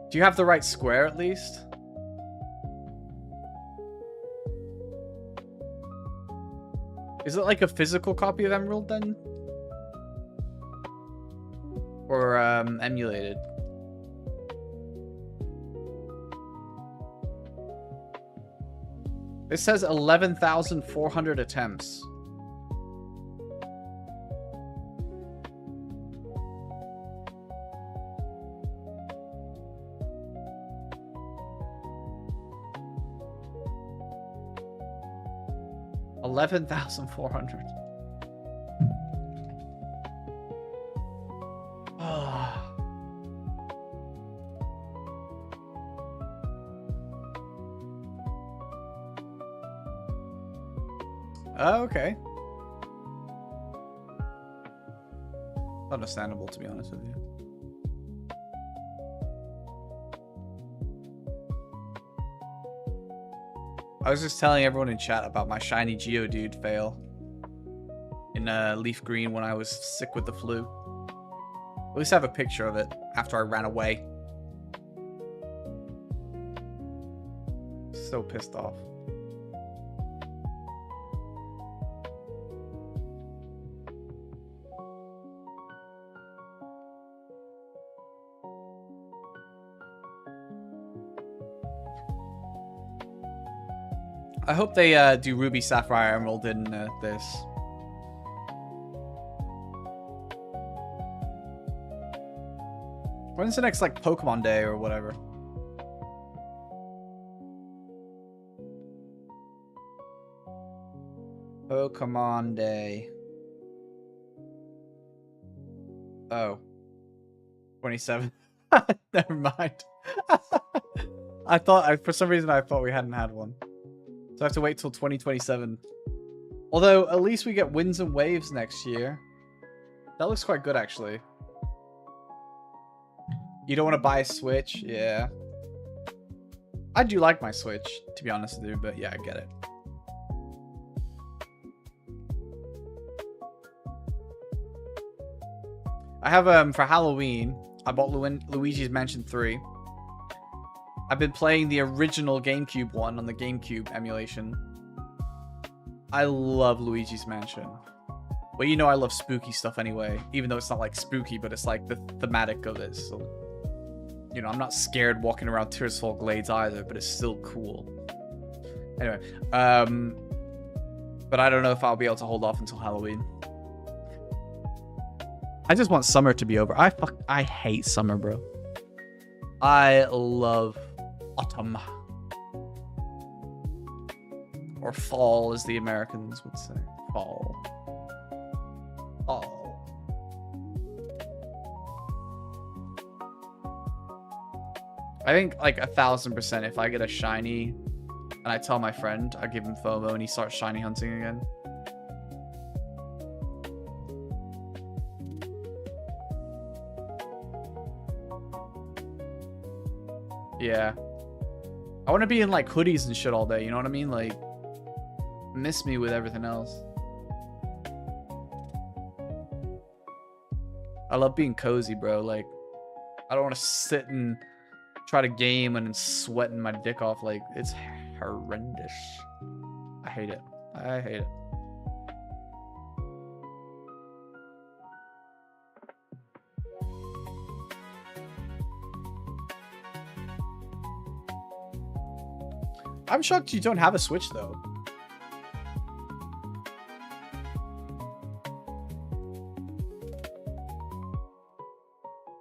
Do you have the right square at least? Is it like a physical copy of Emerald then? Or emulated? It says 11,400 attempts. $11,400. Oh, okay. Understandable, to be honest with you. I was just telling everyone in chat about my shiny Geodude fail in Leaf Green when I was sick with the flu. At least I have a picture of it after I ran away. So pissed off. I hope they do Ruby, Sapphire, Emerald in this. When's the next, like, Pokemon Day or whatever? Pokemon Day. Oh. 27. Never mind. I thought, for some reason, I thought we hadn't had one. So I have to wait till 2027. Although, at least we get Winds and Waves next year. That looks quite good, actually. You don't want to buy a Switch? Yeah. I do like my Switch, to be honest with you, but yeah, I get it. I have, for Halloween, I bought Luigi's Mansion 3. I've been playing the original GameCube one on the GameCube emulation. I love Luigi's Mansion. Well, you know I love spooky stuff anyway, even though it's not like spooky, but it's like the thematic of it. So, you know, I'm not scared walking around Tearsfall Glades either, but it's still cool. Anyway, but I don't know if I'll be able to hold off until Halloween. I just want summer to be over. I hate summer, bro. I love autumn. Or fall, as the Americans would say. Fall. Fall. I think like 1000% if I get a shiny and I tell my friend, I give him FOMO and he starts shiny hunting again. Yeah. I want to be in like hoodies and shit all day, you know what I mean? Like, miss me with everything else. I love being cozy, bro. Like, I don't want to sit and try to game and then sweating my dick off. Like, it's horrendous. I hate it. I hate it. I'm shocked you don't have a Switch, though.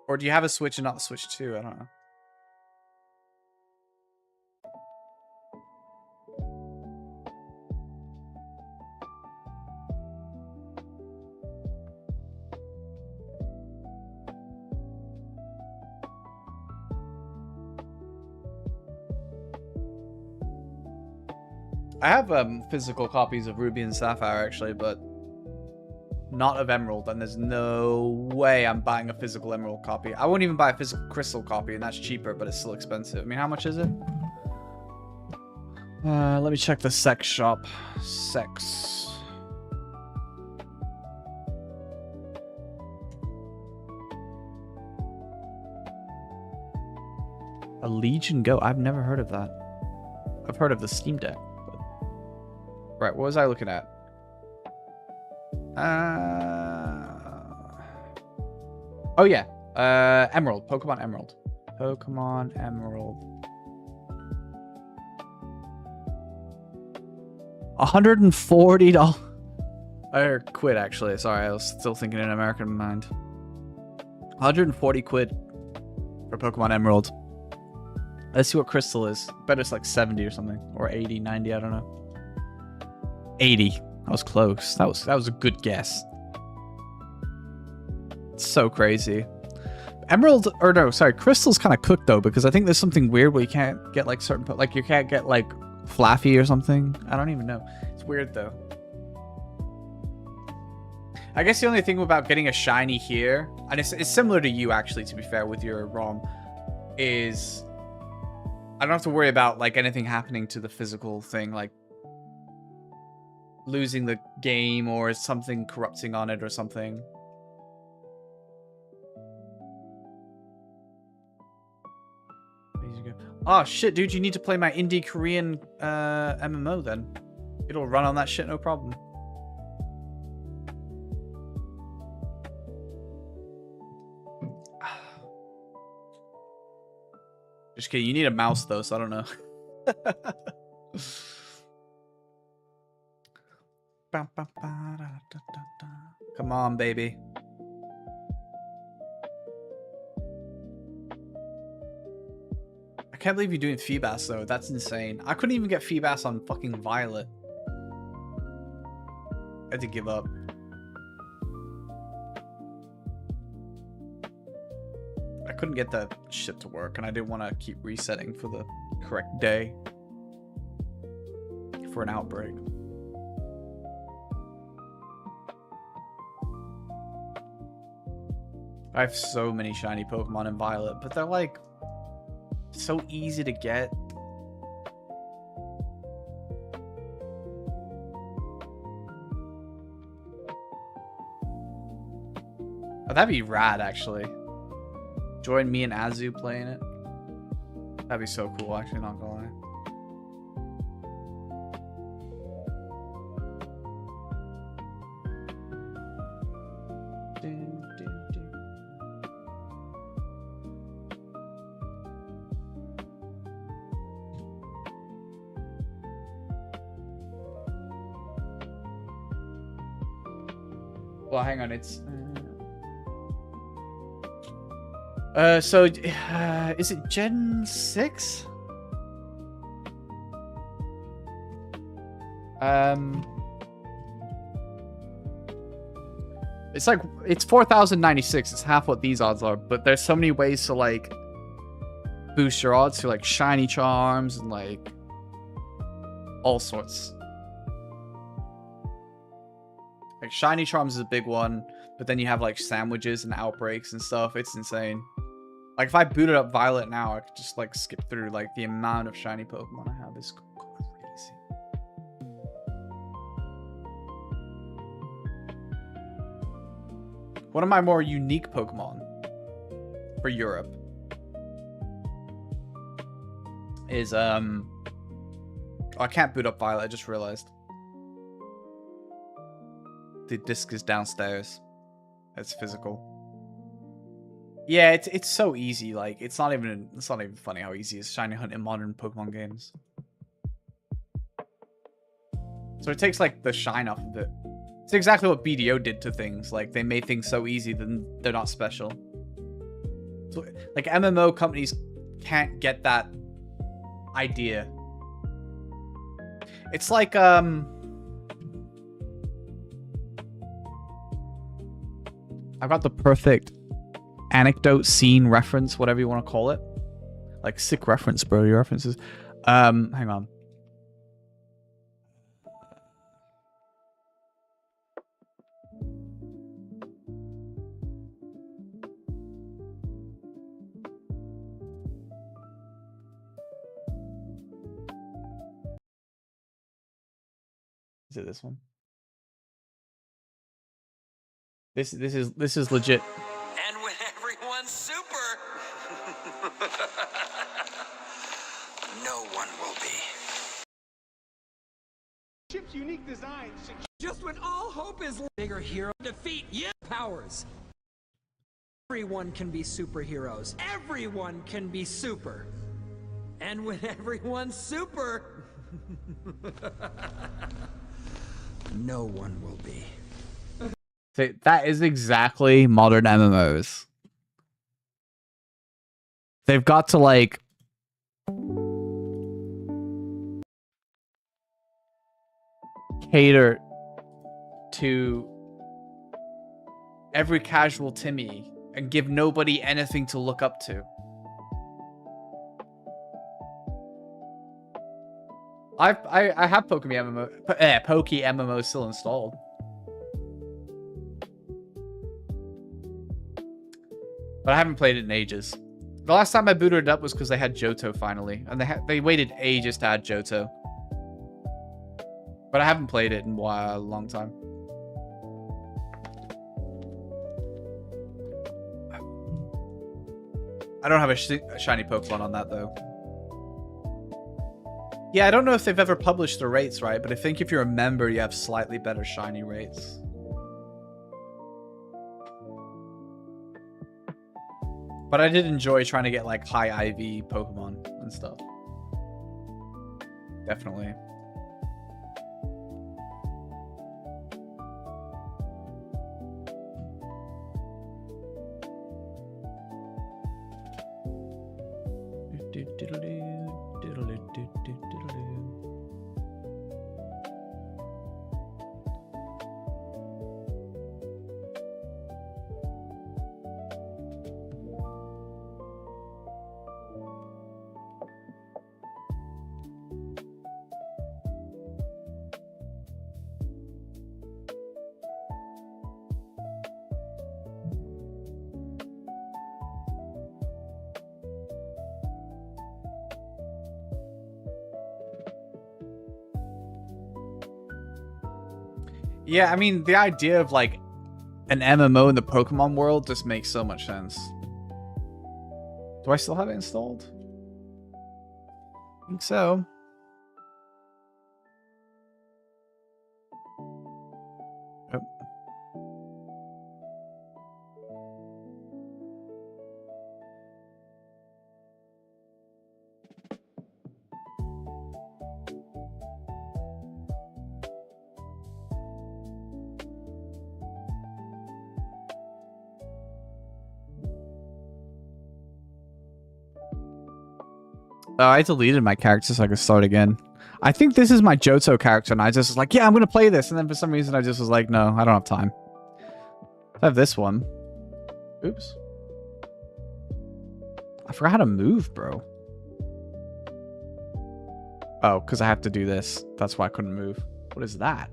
Or do you have a Switch and not the Switch 2? I don't know. I have physical copies of Ruby and Sapphire, actually, but not of Emerald, and there's no way I'm buying a physical Emerald copy. I won't even buy a physical Crystal copy, and that's cheaper, but it's still expensive. I mean, how much is it? Let me check the sex shop. Sex. A Legion Go? I've never heard of that. I've heard of the Steam Deck. Right, what was I looking at? Oh yeah, Emerald, Pokemon Emerald. Pokemon Emerald. $140. I quit actually. Sorry, I was still thinking in American mind. 140 quid for Pokemon Emerald. Let's see what Crystal is. Bet it's like 70 or something, or 80, 90. I don't know. 80. That was close. That was a good guess. It's so crazy. Emerald, or no, sorry, Crystal's kind of cooked though, because I think there's something weird where you can't get like certain, like you can't get like Flaffy or something. I don't even know. It's weird though. I guess the only thing about getting a shiny here, and it's similar to you actually, to be fair, with your ROM, is I don't have to worry about like anything happening to the physical thing, like losing the game or something corrupting on it or something. Oh shit, dude, you need to play my indie Korean MMO then. It'll run on that shit, no problem. Just kidding, you need a mouse though, so I don't know. Come on, baby. I can't believe you're doing Feebas though. That's insane. I couldn't even get Feebas on fucking Violet. I had to give up. I couldn't get that shit to work, and I didn't want to keep resetting for the correct day for an outbreak. I have so many shiny Pokemon in Violet, but they're like so easy to get. Oh, that'd be rad, actually. Join me and Azu playing it. That'd be so cool, actually, not gonna lie. Well, hang on, it's... is it Gen 6? It's like, it's 4,096. It's half what these odds are, but there's so many ways to, like, boost your odds through, like, shiny charms and, like, all sorts. Like, shiny charms is a big one, but then you have, like, sandwiches and outbreaks and stuff. It's insane. Like, if I booted up Violet now, I could just, like, skip through, like, the amount of shiny Pokemon I have is crazy. One of my more unique Pokemon for Europe is, oh, I can't boot up Violet, I just realized. The disc is downstairs. It's physical. Yeah, it's so easy. Like, it's not even funny how easy it is shiny hunt in modern Pokemon games. So it takes, like, the shine off of it. It's exactly what BDO did to things. Like, they made things so easy then they're not special. So, like, MMO companies can't get that idea. It's like I've got the perfect anecdote, scene, reference, whatever you want to call it. Like, sick reference, bro. Your references. Hang on. Is it this one? This is legit. And when everyone's super, no one will be. Chip's unique design. Just when all hope is bigger hero defeat powers. Everyone can be superheroes. Everyone can be super. And when everyone's super, no one will be. So that is exactly modern MMOs. They've got to, like, cater to every casual Timmy and give nobody anything to look up to. I have Pokemon MMO, Poke MMO still installed. But I haven't played it in ages. The last time I booted it up was because they had Johto finally, and they waited ages to add Johto. But I haven't played it in a long time. I don't have a shiny Pokemon on that though. Yeah, I don't know if they've ever published the rates, right? But I think if you're a member, you have slightly better shiny rates. But I did enjoy trying to get, like, high IV Pokemon and stuff. Definitely. Yeah, I mean, the idea of like an MMO in the Pokemon world just makes so much sense. Do I still have it installed? I think so. Oh. I deleted my character so I could start again. I think this is my Johto character, and I just was like, yeah, I'm going to play this. And then for some reason, I just was like, no, I don't have time. I have this one. Oops. I forgot how to move, bro. Oh, because I have to do this. That's why I couldn't move. What is that?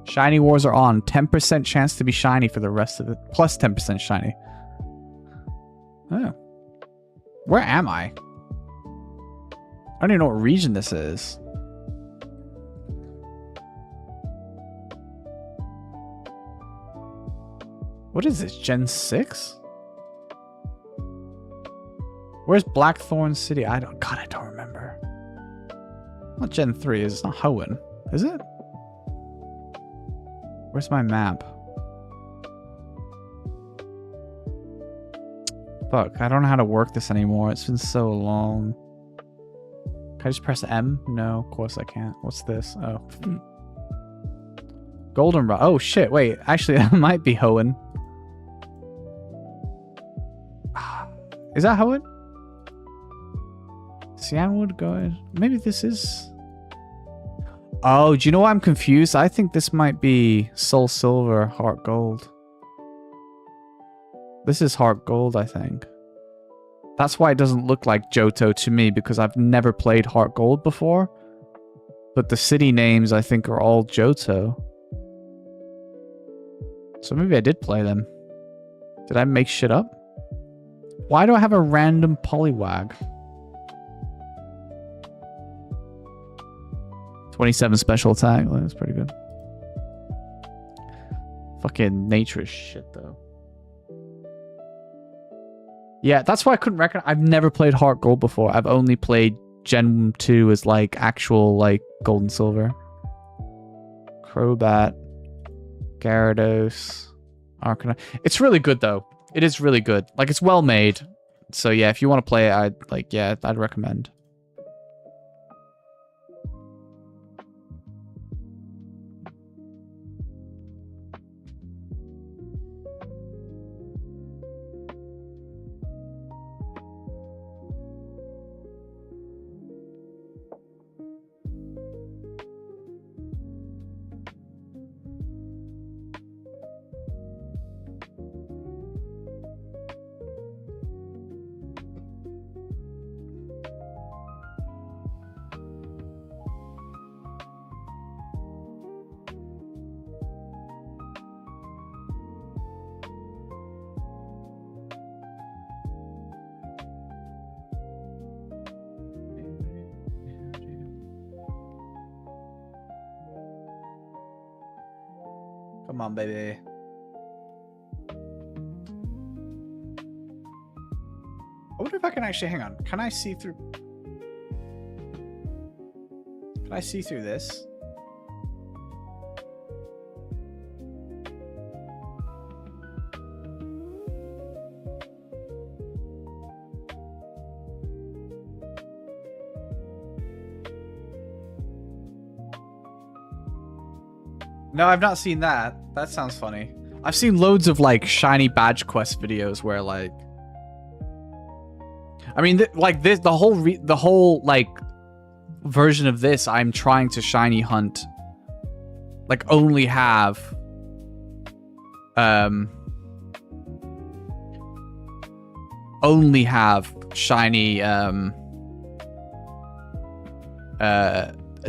Shiny wars are on. 10% chance to be shiny for the rest of it. Plus 10% shiny. Oh. Where am I? I don't even know what region this is. What is this? Gen 6? Where's Blackthorn City? God, I don't remember. Not Gen 3. It's not Hoenn. Is it? Where's my map? Fuck, I don't know how to work this anymore. It's been so long. Can I just press M? No, of course I can't. What's this? Oh. Goldenrod. Oh shit, wait. Actually, that might be Hoenn. Is that Hoenn? Cianwood, go ahead. Maybe this is... Oh, do you know why I'm confused? I think this might be Soul Silver, Heart Gold. This is Heart Gold, I think. That's why it doesn't look like Johto to me, because I've never played Heart Gold before. But the city names, I think, are all Johto. So maybe I did play them. Did I make shit up? Why do I have a random Poliwag? 27 special attack. Well, that's pretty good. Fucking nature is shit, though. Yeah, that's why I couldn't recognize. I've never played Heart Gold before. I've only played Gen 2 as like actual like Gold and Silver. Crobat, Gyarados, Arcanine. It's really good though. It is really good. Like it's well made. So yeah, if you want to play it, I'd recommend. Come on, baby. I wonder if I can actually... Hang on. Can I see through... Can I see through this? No, I've not seen that. That sounds funny. I've seen loads of like shiny badge quest videos where like, I mean, like this, the whole like version of this, I'm trying to shiny hunt, like only have, shiny, a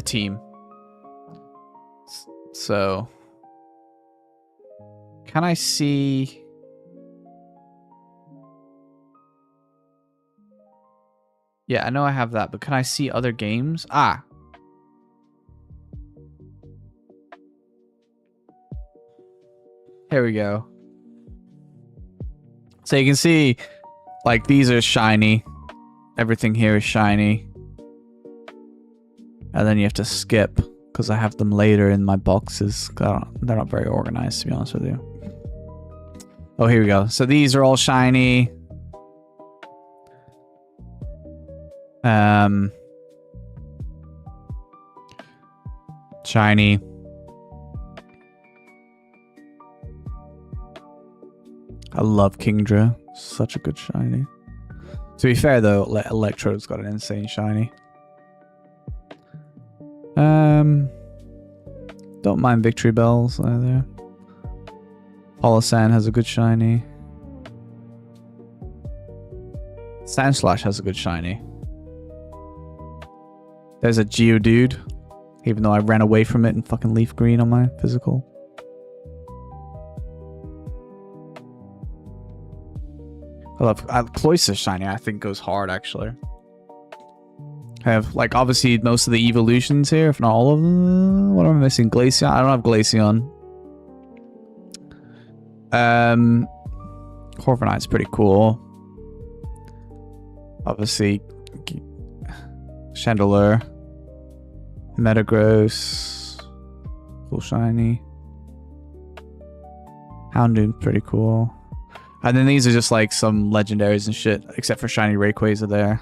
team. So, can I see? Yeah, I know I have that, but can I see other games? Ah. Here we go. So you can see, like, these are shiny. Everything here is shiny. And then you have to skip, because I have them later in my boxes. They're not very organized, to be honest with you. Oh, here we go. So these are all shiny. Shiny. I love Kingdra. Such a good shiny. To be fair though, Electrode's got an insane shiny. Don't mind Victory Bells either. Palossand has a good shiny. Sandslash has a good shiny. There's a Geodude, even though I ran away from it in fucking leaf green on my physical. I love Cloyster shiny. I think goes hard actually. I have like obviously most of the evolutions here, if not all of them. What am I missing? Glaceon. I don't have Glaceon. Corviknight's pretty cool. Obviously, Chandelure, Metagross, cool shiny. Houndoom's pretty cool. And then these are just like some legendaries and shit, except for shiny Rayquaza there.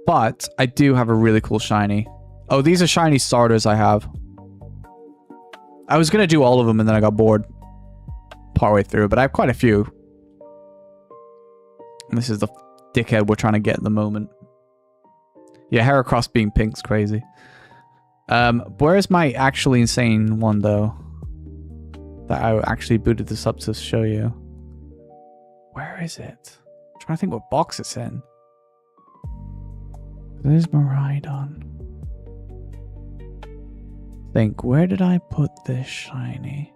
But I do have a really cool shiny. Oh, these are shiny starters I have. I was gonna do all of them and then I got bored partway through, but I have quite a few. And this is the dickhead we're trying to get at the moment. Yeah, Heracross being pink's crazy. Where is my actually insane one though? That I actually booted this up to show you. Where is it? I'm trying to think what box it's in. There's Miraidon. Think, where did I put this shiny?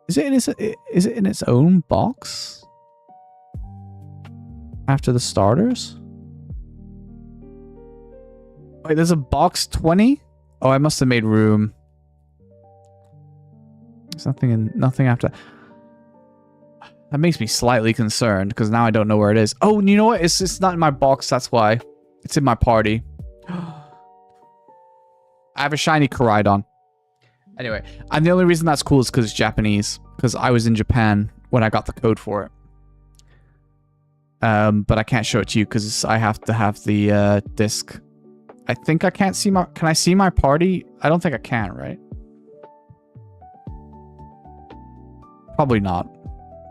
Is it in its own box? After the starters? Wait, there's a box 20? Oh, I must have made room. There's nothing after. That makes me slightly concerned because now I don't know where it is. Oh, you know what? It's not in my box. That's why. It's in my party. I have a shiny Koraidon. Anyway, and the only reason that's cool is because it's Japanese. Because I was in Japan when I got the code for it. But I can't show it to you because I have to have the disc. I think I can't see my... Can I see my party? I don't think I can, right? Probably not.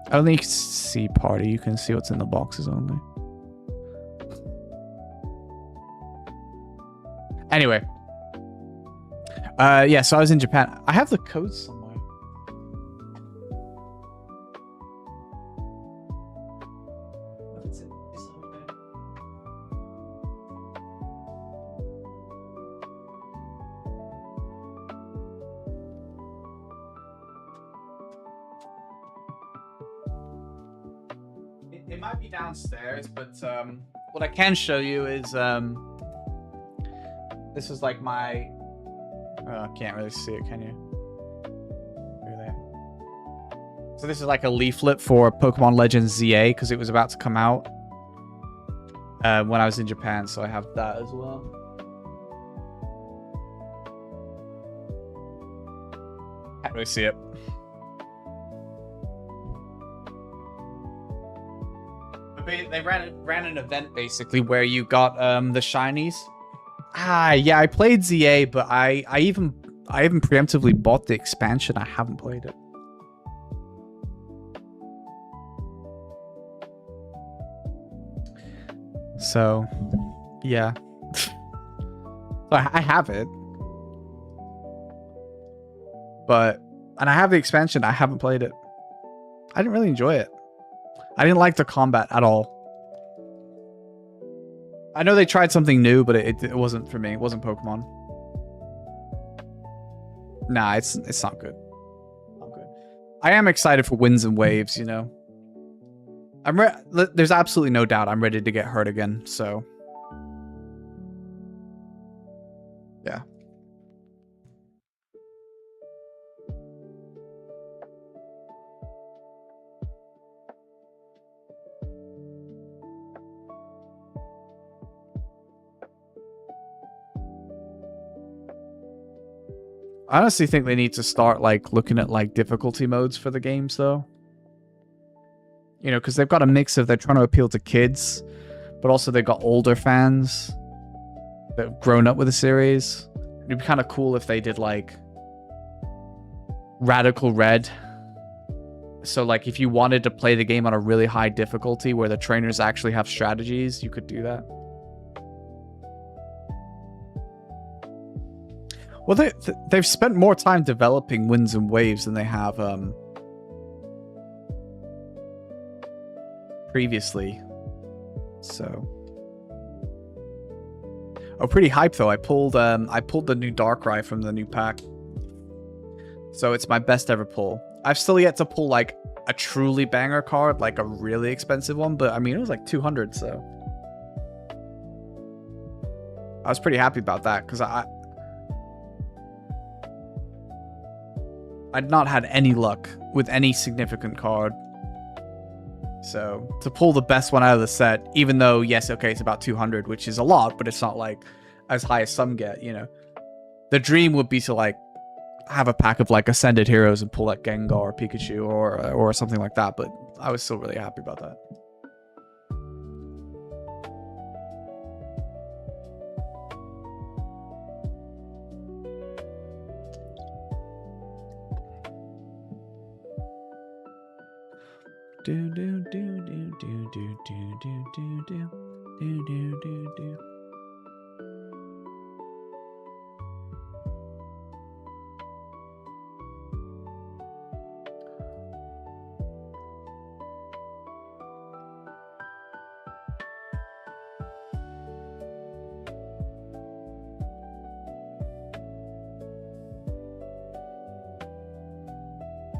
I don't think you can see party. You can see what's in the boxes only. Anyway. Yeah, so I was in Japan. I have the code somewhere. It might be downstairs, but what I can show you is this is like my... Oh, I can't really see it, can you? Over there. So this is like a leaflet for Pokemon Legends ZA because it was about to come out when I was in Japan, so I have that as well. Can't really see it. But they ran an event basically where you got the shinies. Ah, yeah, I played ZA, but I even preemptively bought the expansion. I haven't played it. So, yeah. I have it. And I have the expansion. I haven't played it. I didn't really enjoy it. I didn't like the combat at all. I know they tried something new, but it wasn't for me. It wasn't Pokemon. Nah, it's not good. Not good. I am excited for Winds and Waves, you know. There's absolutely no doubt I'm ready to get hurt again, so yeah. I honestly think they need to start like looking at like difficulty modes for the games though. You know, because they've got a mix of they're trying to appeal to kids, but also they've got older fans that have grown up with the series. It'd be kind of cool if they did like Radical Red. So like if you wanted to play the game on a really high difficulty where the trainers actually have strategies, you could do that. Well, they've spent more time developing Winds and Waves than they have previously. So, oh, pretty hype though. I pulled the new Darkrai from the new pack, so it's my best ever pull. I've still yet to pull like a truly banger card, like a really expensive one, but I mean it was like 200, so I was pretty happy about that because I'd not had any luck with any significant card. So, to pull the best one out of the set, even though, yes, okay, it's about 200, which is a lot, but it's not, like, as high as some get, you know. The dream would be to, like, have a pack of, like, Ascended Heroes and pull, like, Gengar or Pikachu or something like that, but I was still really happy about that. Do do do do do do do do do do do do do do.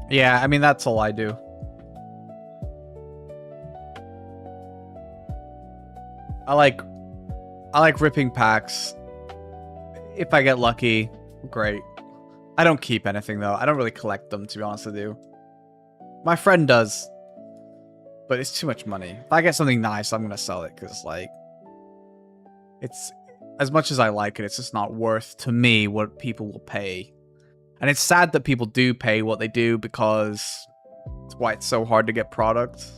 Yeah, I mean that's all I do. I like ripping packs. If I get lucky, great. I don't keep anything though. I don't really collect them, to be honest with you. My friend does, but it's too much money. If I get something nice, I'm gonna sell it because like it's as much as I like it, it's just not worth to me what people will pay. And it's sad that people do pay what they do because it's why it's so hard to get products.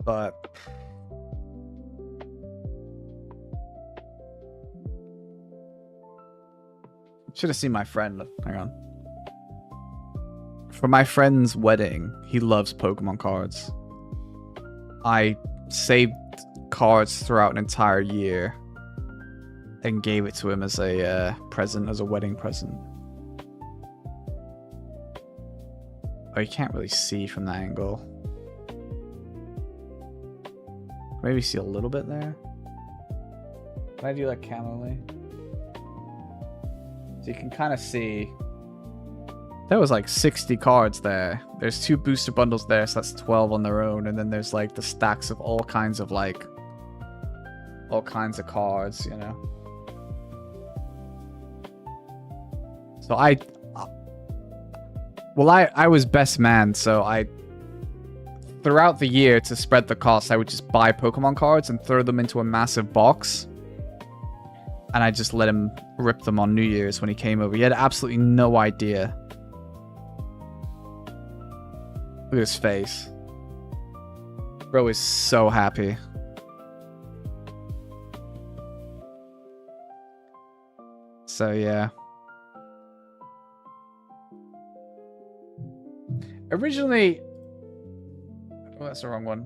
But should have seen my friend. Hang on. For my friend's wedding, he loves Pokemon cards. I saved cards throughout an entire year and gave it to him as a present, as a wedding present. Oh, you can't really see from that angle. Maybe see a little bit there. Can I do that camera? So you can kind of see. There was like 60 cards there. There's 2 booster bundles there, so that's 12 on their own. And then there's like the stacks of all kinds of like, all kinds of cards, you know. So I was best man, so throughout the year, to spread the cost, I would just buy Pokemon cards and throw them into a massive box. And I just let him rip them on New Year's when he came over. He had absolutely no idea. Look at his face. Bro is so happy. So, yeah. Originally... Oh, that's the wrong one.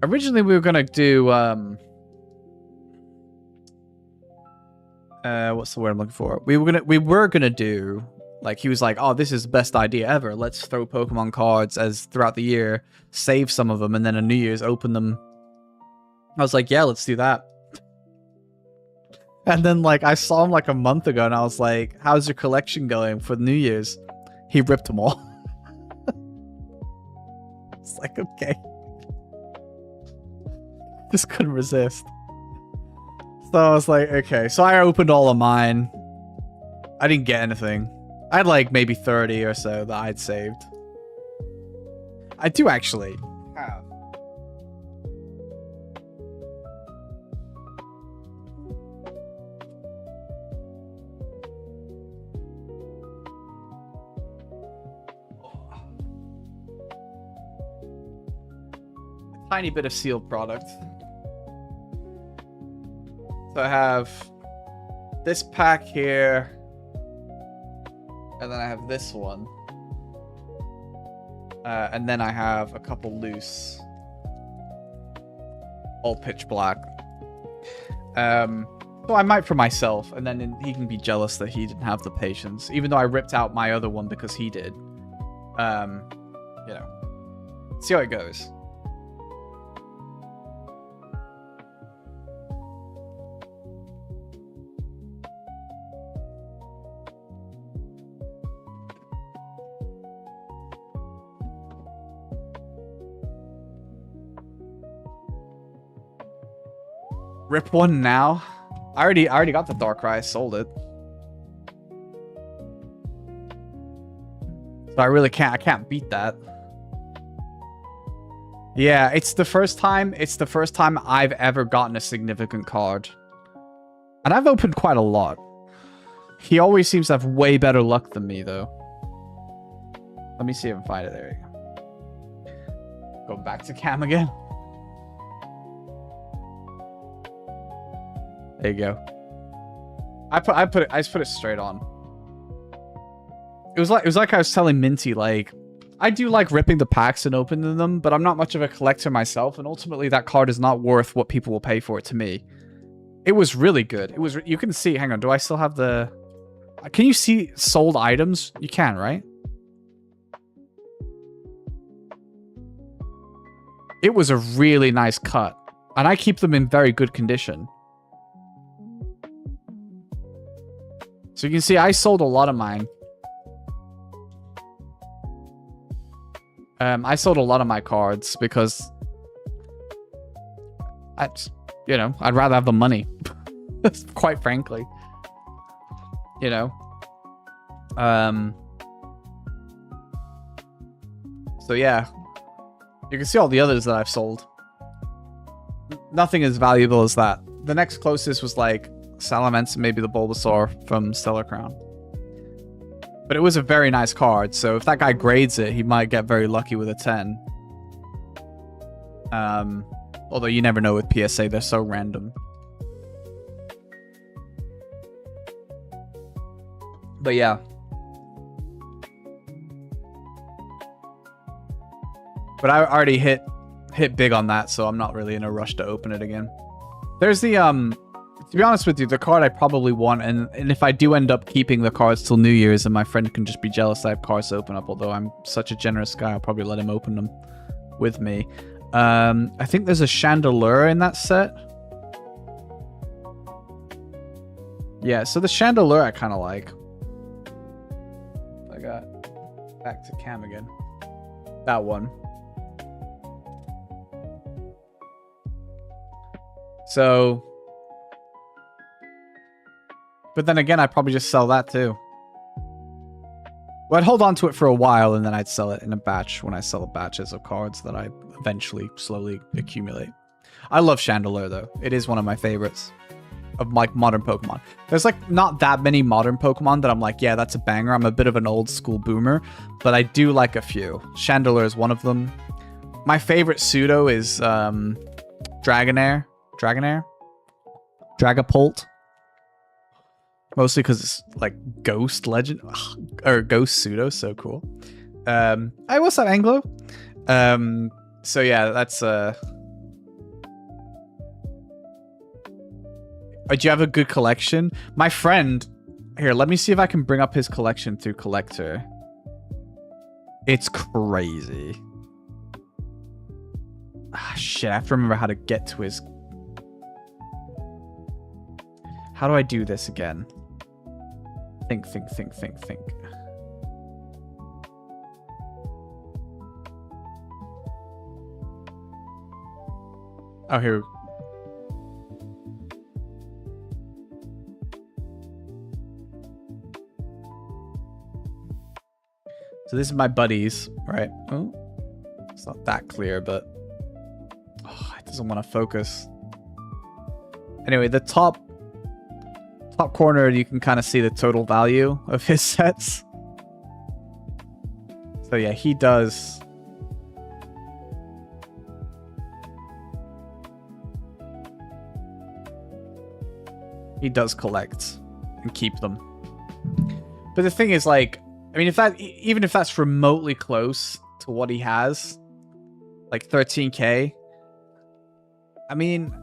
Originally, we were gonna do, what's the word I'm looking for? We were gonna do, like, he was like, oh, this is the best idea ever. Let's throw Pokemon cards as throughout the year, save some of them, and then on New Year's, open them. I was like, yeah, let's do that. And then, like, I saw him, like, a month ago, and I was like, how's your collection going for New Year's? He ripped them all. It's like, okay. Just couldn't resist. So I was like, okay. So I opened all of mine. I didn't get anything. I had like maybe 30 or so that I'd saved. I do actually have. A tiny bit of sealed product. So I have this pack here. And then I have this one. And then I have a couple loose. All pitch black. So I might for myself. And then he can be jealous that he didn't have the patience. Even though I ripped out my other one because he did. You know. See how it goes. Rip one now. I already got the Darkrai. I sold it. So I can't beat that. Yeah, it's the first time I've ever gotten a significant card. And I've opened quite a lot. He always seems to have way better luck than me though. Let me see if I can find it. There you go. Go back to cam again. There you go. I just put it straight on. It was like I was telling Minty, like, I do like ripping the packs and opening them, but I'm not much of a collector myself, and ultimately that card is not worth what people will pay for it to me. It was really good. It was. You can see. Hang on. Do I still have the? Can you see sold items? You can, right? It was a really nice cut, and I keep them in very good condition. So you can see I sold a lot of mine. I sold a lot of my cards because I'd rather have the money. Quite frankly. You know. So yeah. You can see all the others that I've sold. Nothing as valuable as that. The next closest was like Salamence and maybe the Bulbasaur from Stellar Crown. But it was a very nice card, so if that guy grades it, he might get very lucky with a 10. Although you never know with PSA, they're so random. But yeah. But I already hit big on that, so I'm not really in a rush to open it again. There's the to be honest with you, the card I probably want, and if I do end up keeping the cards till New Year's, and my friend can just be jealous I have cards to open up, although I'm such a generous guy, I'll probably let him open them with me. I think there's a Chandelure in that set. Yeah, so the Chandelure I kind of like. I got back to cam again. That one. So... But then again, I'd probably just sell that too. Well, I'd hold on to it for a while, and then I'd sell it in a batch when I sell batches of cards that I eventually slowly accumulate. I love Chandelure, though. It is one of my favorites of like modern Pokemon. There's like not that many modern Pokemon that I'm like, yeah, that's a banger. I'm a bit of an old school boomer, but I do like a few. Chandelure is one of them. My favorite pseudo is Dragonair. Dragapult. Mostly because it's like Ghost Legend or Ghost Pseudo, so cool. I what's up, Anglo? So yeah, that's do you have a good collection? My friend here, let me see if I can bring up his collection through Collector. It's crazy. Ah shit, I have to remember how to get to his. How do I do this again? Think. Oh, here. So this is my buddies, right? Oh, it's not that clear, but it doesn't want to focus. Anyway, the top corner, you can kind of see the total value of his sets. So yeah, he does. He does collect and keep them. But the thing is, like, I mean, even if that's remotely close to what he has, like 13K, I mean,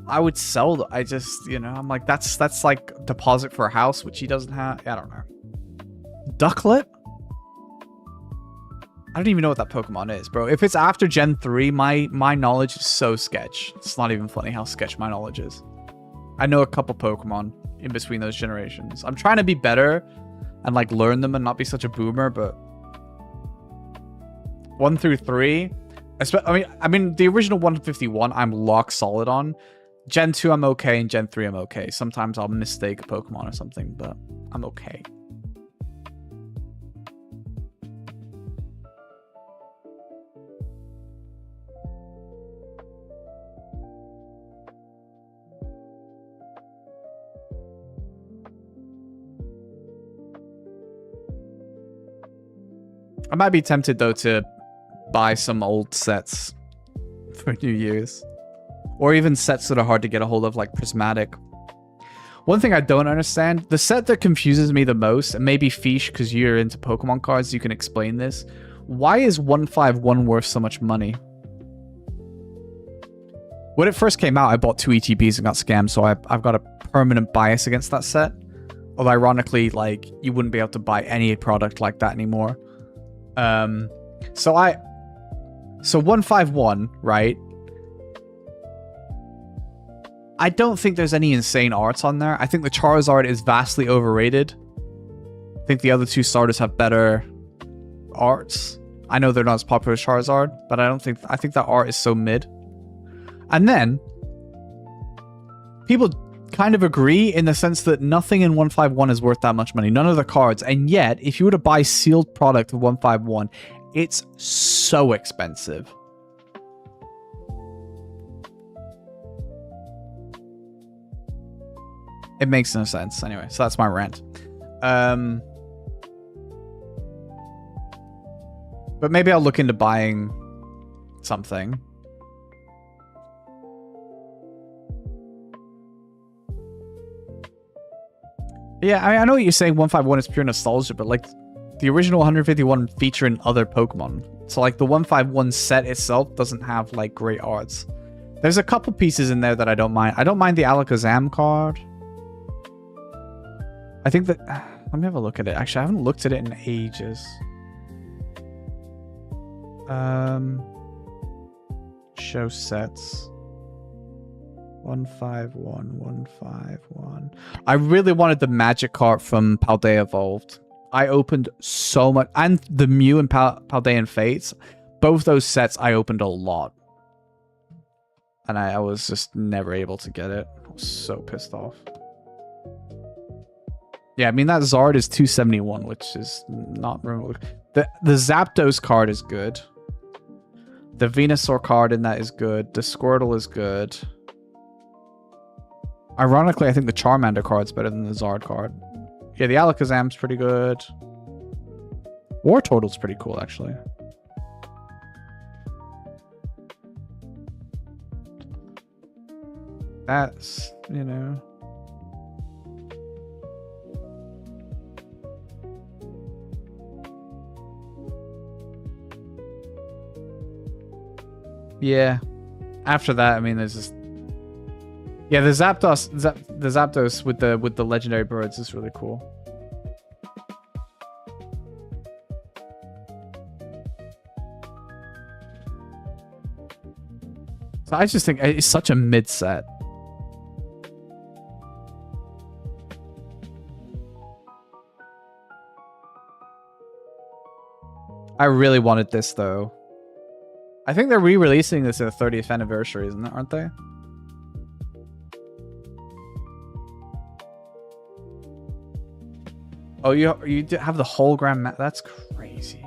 I would sell. I just, you know, I'm like, that's like a deposit for a house, which he doesn't have. I don't know. Ducklet? I don't even know what that Pokemon is, bro. If it's after Gen 3, my knowledge is so sketch. It's not even funny how sketch my knowledge is. I know a couple Pokemon in between those generations. I'm trying to be better and like learn them and not be such a boomer, but 1 through 3, I mean the original 151 I'm lock solid on. Gen 2 I'm okay, and Gen 3 I'm okay. Sometimes I'll mistake a Pokemon or something, but I'm okay. I might be tempted, though, to buy some old sets for New Year's. Or even sets that are hard to get a hold of, like Prismatic. One thing I don't understand, the set that confuses me the most, and maybe Fish, because you're into Pokemon cards, you can explain this. Why is 151 worth so much money? When it first came out, I bought 2 ETBs and got scammed, so I've got a permanent bias against that set. Although, ironically, like, you wouldn't be able to buy any product like that anymore. So 151, right? I don't think there's any insane arts on there. I think the Charizard is vastly overrated. I think the other 2 starters have better arts. I know they're not as popular as Charizard, but I think that art is so mid. And then people kind of agree in the sense that nothing in 151 is worth that much money. None of the cards. And yet, if you were to buy sealed product of 151, it's so expensive. It makes no sense. Anyway, so that's my rant. But maybe I'll look into buying something. Yeah, I know what you're saying. 151 is pure nostalgia, but like the original 151 featuring other Pokemon. So like the 151 set itself doesn't have like great arts. There's a couple pieces in there that I don't mind. I don't mind the Alakazam card. I think that... Let me have a look at it. Actually, I haven't looked at it in ages. Show sets. 151, 151. I really wanted the magic card from Paldea Evolved. I opened so much. And the Mew and Paldean Fates. Both those sets I opened a lot. And I was just never able to get it. I was so pissed off. Yeah, I mean, that Zard is 271, which is not remotely... The Zapdos card is good. The Venusaur card in that is good. The Squirtle is good. Ironically, I think the Charmander card's better than the Zard card. Yeah, the Alakazam's pretty good. Wartortle's pretty cool, actually. That's, you know... Yeah. After that, I mean, there's just... Yeah, the Zapdos with the legendary birds is really cool. So I just think it's such a mid set. I really wanted this though. I think they're re-releasing this at the 30th anniversary, isn't it? Aren't they? Oh, you have the hologram map. That's crazy.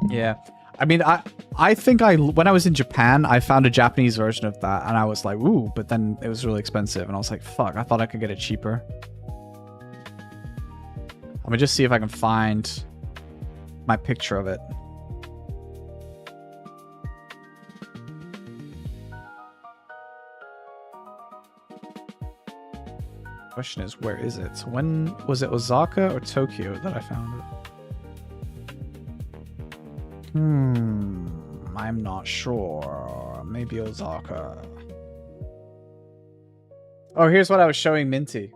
Yeah. I mean, I think when I was in Japan, I found a Japanese version of that, and I was like, ooh, but then it was really expensive, and I was like, fuck, I thought I could get it cheaper. I'm gonna just see if I can find my picture of it. Question is, where is it? When was it, Osaka or Tokyo that I found it? I'm not sure. Maybe Osaka. Oh, here's what I was showing Minty.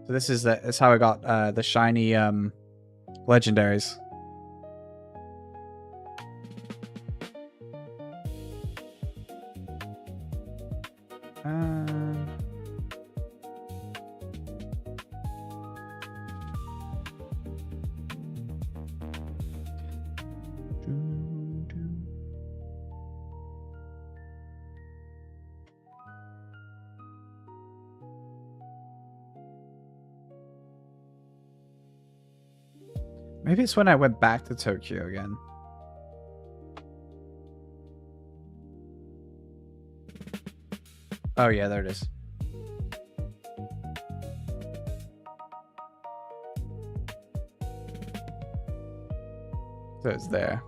So this is that's how I got the shiny legendaries. Maybe it's when I went back to Tokyo again. Oh yeah, there it is. So it's there.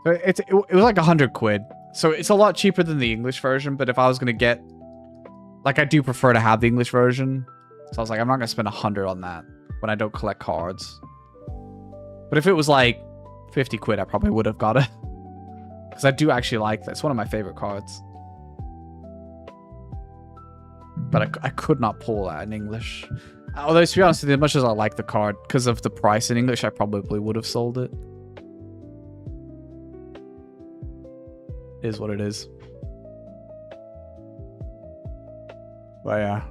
It was like 100 quid. So it's a lot cheaper than the English version, but if I was going to get... Like, I do prefer to have the English version. So I was like, I'm not going to spend 100 on that when I don't collect cards. But if it was like 50 quid, I probably would have got it. Because I do actually like that. It's one of my favorite cards. But I could not pull that in English. Although, to be honest with you, as much as I like the card, because of the price in English, I probably would have sold it. Is what it is. But yeah.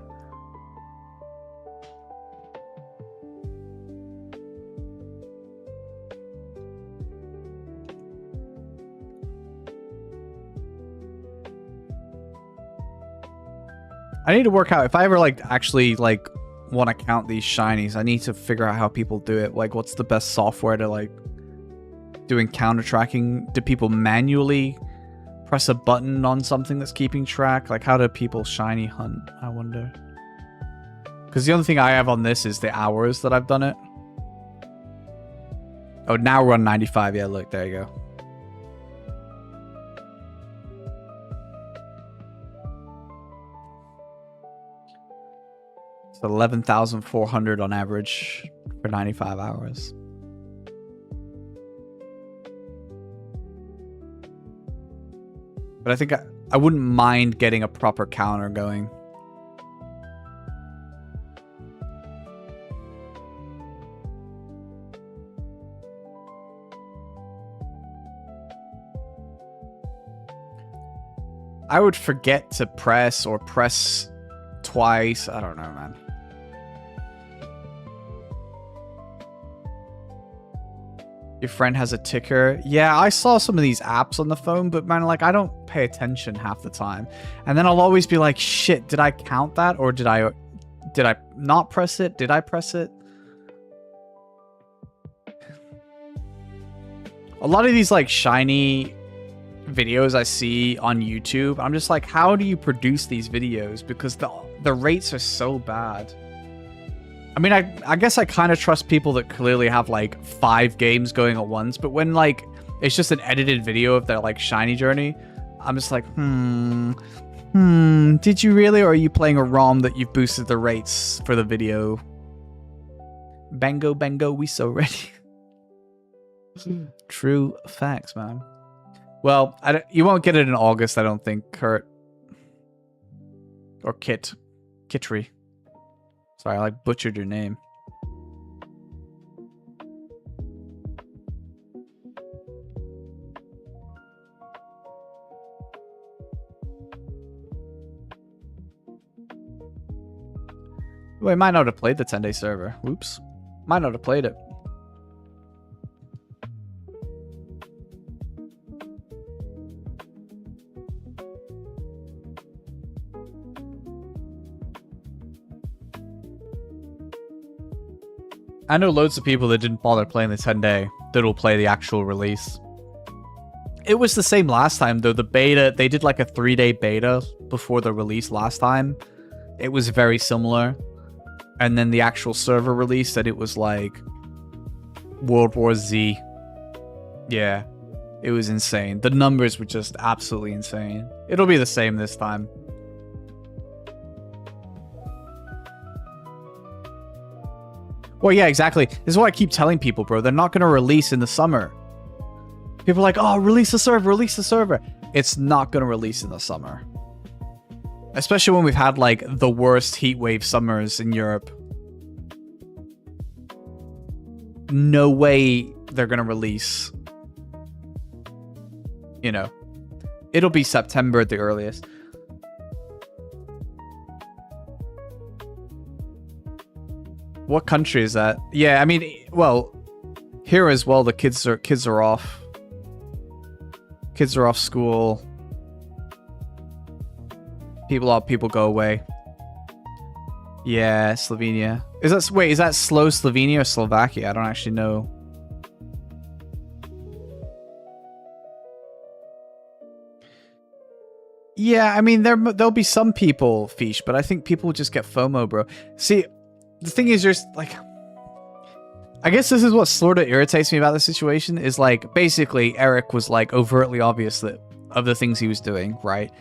I need to work out if I ever like actually like want to count these shinies. I need to figure out how people do it. Like, what's the best software to like doing counter tracking? Do people manually press a button on something that's keeping track? Like, how do people shiny hunt, I wonder? Because the only thing I have on this is the hours that I've done it. Oh, now we're on 95. Yeah, look, there you go. It's 11,400 on average for 95 hours. But I think I wouldn't mind getting a proper counter going. I would forget to press or press twice. I don't know, man. Your friend has a ticker. Yeah, I saw some of these apps on the phone, but man, like, I don't pay attention half the time. And then I'll always be like, shit, did I count that? Or did I not press it? Did I press it? A lot of these like shiny videos I see on YouTube, I'm just like, how do you produce these videos? Because the rates are so bad. I mean, I guess I kind of trust people that clearly have like 5 games going at once, but when like it's just an edited video of their like shiny journey, I'm just like, did you really, or are you playing a ROM that you've boosted the rates for the video? Bango, bango, we so ready. True facts, man. Well, you won't get it in August, I don't think, Kurt. Or Kitry. Sorry, I like butchered your name. Wait, might not have played the 10-day server. Whoops. Might not have played it. I know loads of people that didn't bother playing the 10-day that'll play the actual release. It was the same last time, though. The beta, they did like a 3-day beta before the release last time. It was very similar. And then the actual server release said it was like World War Z. Yeah, it was insane. The numbers were just absolutely insane. It'll be the same this time. Well, yeah, exactly. This is what I keep telling people, bro. They're not going to release in the summer. People are like, oh, release the server, release the server. It's not going to release in the summer. Especially when we've had, like, the worst heatwave summers in Europe. No way they're going to release. You know. It'll be September at the earliest. What country is that? Yeah, I mean, well, here as well, the kids are off. Kids are off school. People go away. Yeah, Slovenia. Is that slow Slovenia or Slovakia? I don't actually know. Yeah, I mean there'll be some people, Fish, but I think people will just get FOMO, bro. See, the thing is, there's like, I guess this is what sort of irritates me about the situation is like, basically Eric was like overtly obvious that of the things he was doing, right?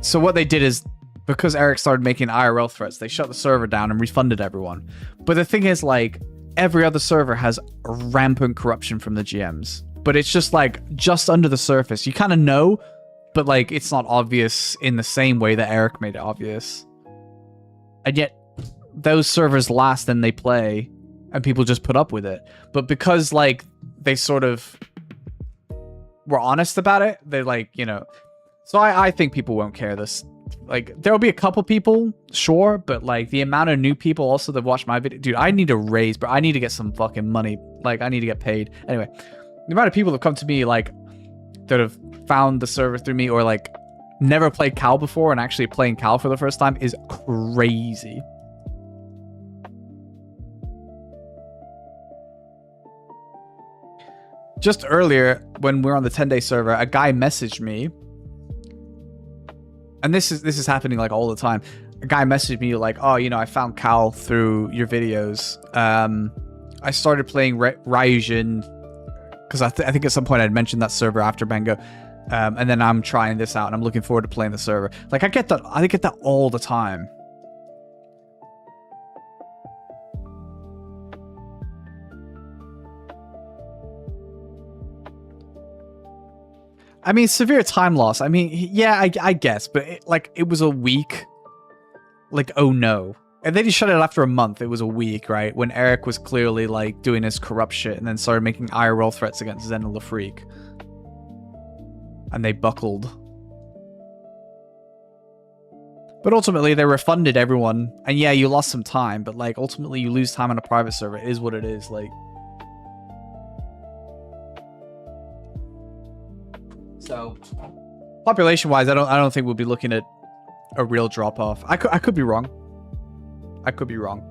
So what they did is, because Eric started making IRL threats, they shut the server down and refunded everyone. But the thing is, like, every other server has rampant corruption from the GMs. But it's just like, just under the surface. You kind of know, but like, it's not obvious in the same way that Eric made it obvious. And yet, those servers last and they play, and people just put up with it. But because, like, they sort of were honest about it, they're like, you know... So I think people won't care this. Like, there'll be a couple people, sure, but, like, the amount of new people also that watch my video... Dude, I need to raise, but I need to get some fucking money. Like, I need to get paid. Anyway, the amount of people that come to me, like, that have found the server through me, or, like, never played Cal before and actually playing Cal for the first time is crazy. Just earlier, when we were on the 10-day server, a guy messaged me, and this is happening like all the time. A guy messaged me like, "Oh, you know, I found Cal through your videos. I started playing Ryujin because I think at some point I'd mentioned that server after Bango, and then I'm trying this out and I'm looking forward to playing the server." Like, I get that all the time. I mean, severe time loss. I mean, yeah, I guess, but it was a week. Like, oh no. And then he shut it after a month. It was a week, right? When Eric was clearly, like, doing his corrupt shit and then started making IRL threats against Zen and LaFreak. And they buckled. But ultimately, they refunded everyone. And yeah, you lost some time, but, like, ultimately you lose time on a private server. It is what it is, like... So, population-wise, I don't think we'll be looking at a real drop-off. I could be wrong. I could be wrong.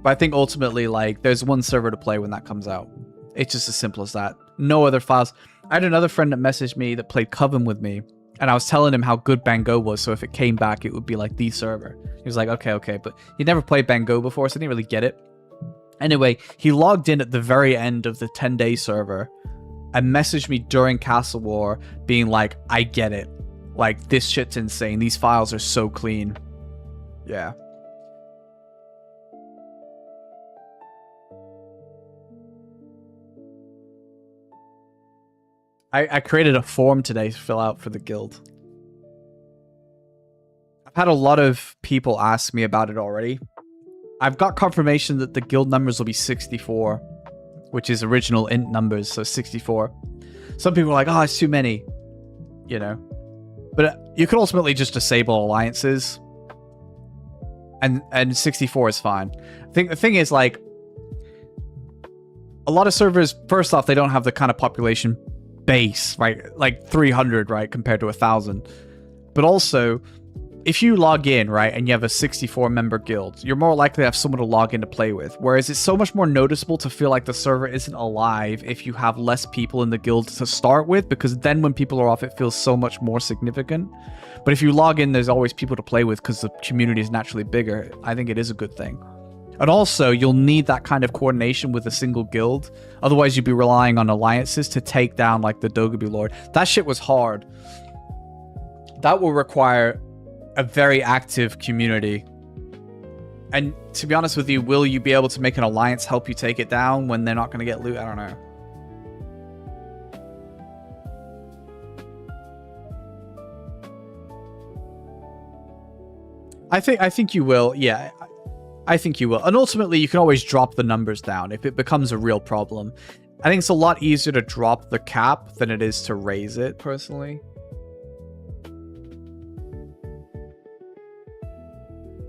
But I think ultimately, like, there's one server to play when that comes out. It's just as simple as that. No other files. I had another friend that messaged me that played Coven with me, and I was telling him how good Bango was, so if it came back, it would be like the server. He was like, okay, but he never played Bango before, so he didn't really get it. Anyway, he logged in at the very end of the 10-day server and messaged me during Castle War being like, I get it. Like, this shit's insane. These files are so clean. Yeah. I created a form today to fill out for the guild. I've had a lot of people ask me about it already. I've got confirmation that the guild numbers will be 64, which is original int numbers, so 64. Some people are like, oh, it's too many, you know. But you could ultimately just disable alliances, and 64 is fine. I think the thing is, like, a lot of servers, first off, they don't have the kind of population base, right? Like 300, right, compared to 1,000. But also, if you log in, right, and you have a 64-member guild, you're more likely to have someone to log in to play with. Whereas it's so much more noticeable to feel like the server isn't alive if you have less people in the guild to start with, because then when people are off, it feels so much more significant. But if you log in, there's always people to play with because the community is naturally bigger. I think it is a good thing. And also, you'll need that kind of coordination with a single guild. Otherwise, you'd be relying on alliances to take down, like, the Dogobu Lord. That shit was hard. That will require a very active community. And to be honest with you, will you be able to make an alliance help you take it down when they're not going to get loot? I don't know. I think you will. Yeah, I think you will. And ultimately, you can always drop the numbers down if it becomes a real problem. I think it's a lot easier to drop the cap than it is to raise it, personally.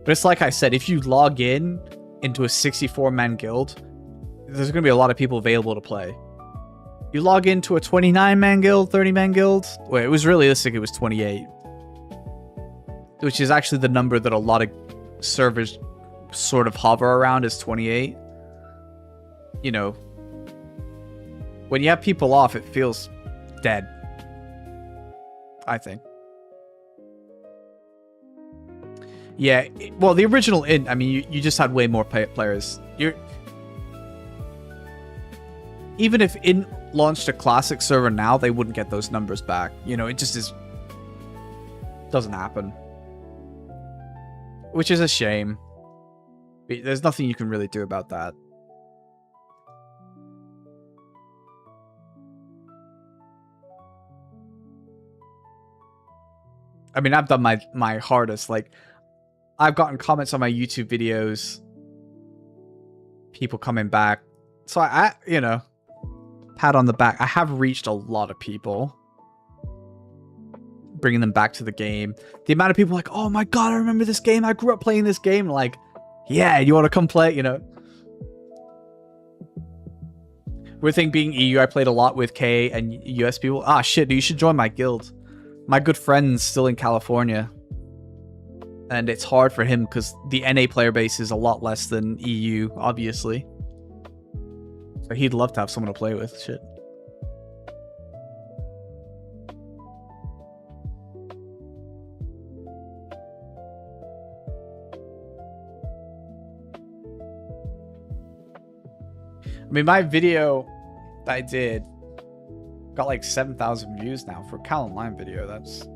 But it's like I said, if you log in into a 64-man guild, there's going to be a lot of people available to play. You log into a 29-man guild, 30-man guild. Wait, it was realistic, it was 28. Which is actually the number that a lot of servers sort of hover around, is 28. You know, when you have people off, it feels dead, I think. Yeah, well, the original int, I mean, you just had way more players. Even if int launched a classic server now, they wouldn't get those numbers back. You know, it just is... doesn't happen. Which is a shame. There's nothing you can really do about that. I mean, I've done my hardest, like... I've gotten comments on my YouTube videos, people coming back. So I, you know, pat on the back. I have reached a lot of people, bringing them back to the game. The amount of people like, oh my god, I remember this game. I grew up playing this game. Like, yeah, you want to come play? You know. Weird thing being EU, I played a lot with K and US people. Ah, shit, dude, you should join my guild. My good friend's still in California. And it's hard for him because the NA player base is a lot less than EU, obviously. So he'd love to have someone to play with. Shit. I mean, my video that I did got like 7,000 views now for a Cal Online video. That's...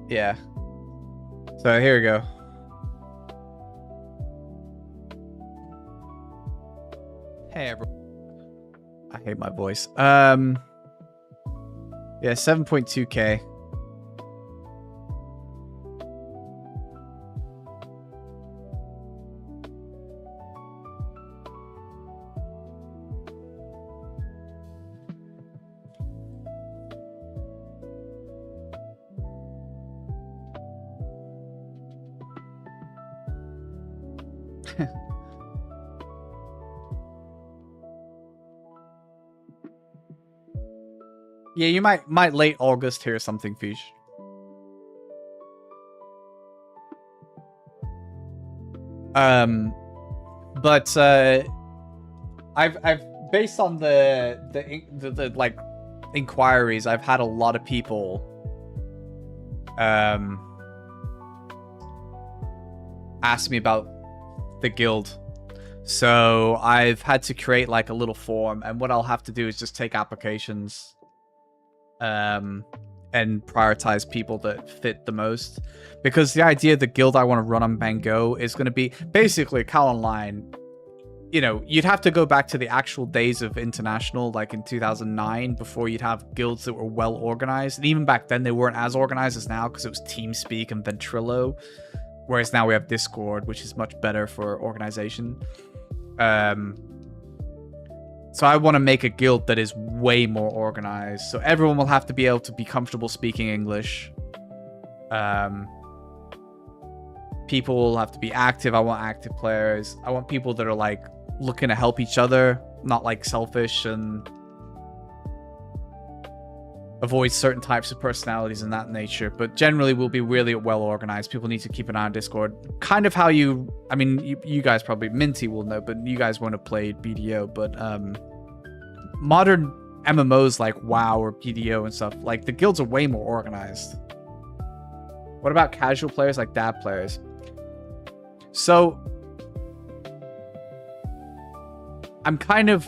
yeah. So here we go. Hey everyone. I hate my voice. Yeah, 7.2K. Yeah, you might late August hear something, Fish. But I've based on the like inquiries, I've had a lot of people ask me about the guild. So I've had to create like a little form, and what I'll have to do is just take applications and prioritize people that fit the most, because the idea of the guild I want to run on Bango is going to be basically Cal Online you know, you'd have to go back to the actual days of international, like in 2009, before you'd have guilds that were well organized. And even back then, they weren't as organized as now because it was TeamSpeak and Ventrilo. Whereas now we have Discord, which is much better for organization. So I want to make a guild that is way more organized. So everyone will have to be able to be comfortable speaking English. People will have to be active. I want active players. I want people that are like looking to help each other, not like selfish and avoid certain types of personalities and that nature. But generally, we'll be really well organized. People need to keep an eye on Discord. Kind of how you, I mean, you guys probably, Minty will know, but you guys won't have played BDO. But modern MMOs like WoW or BDO and stuff, like the guilds are way more organized. What about casual players like DAB players? So I'm kind of,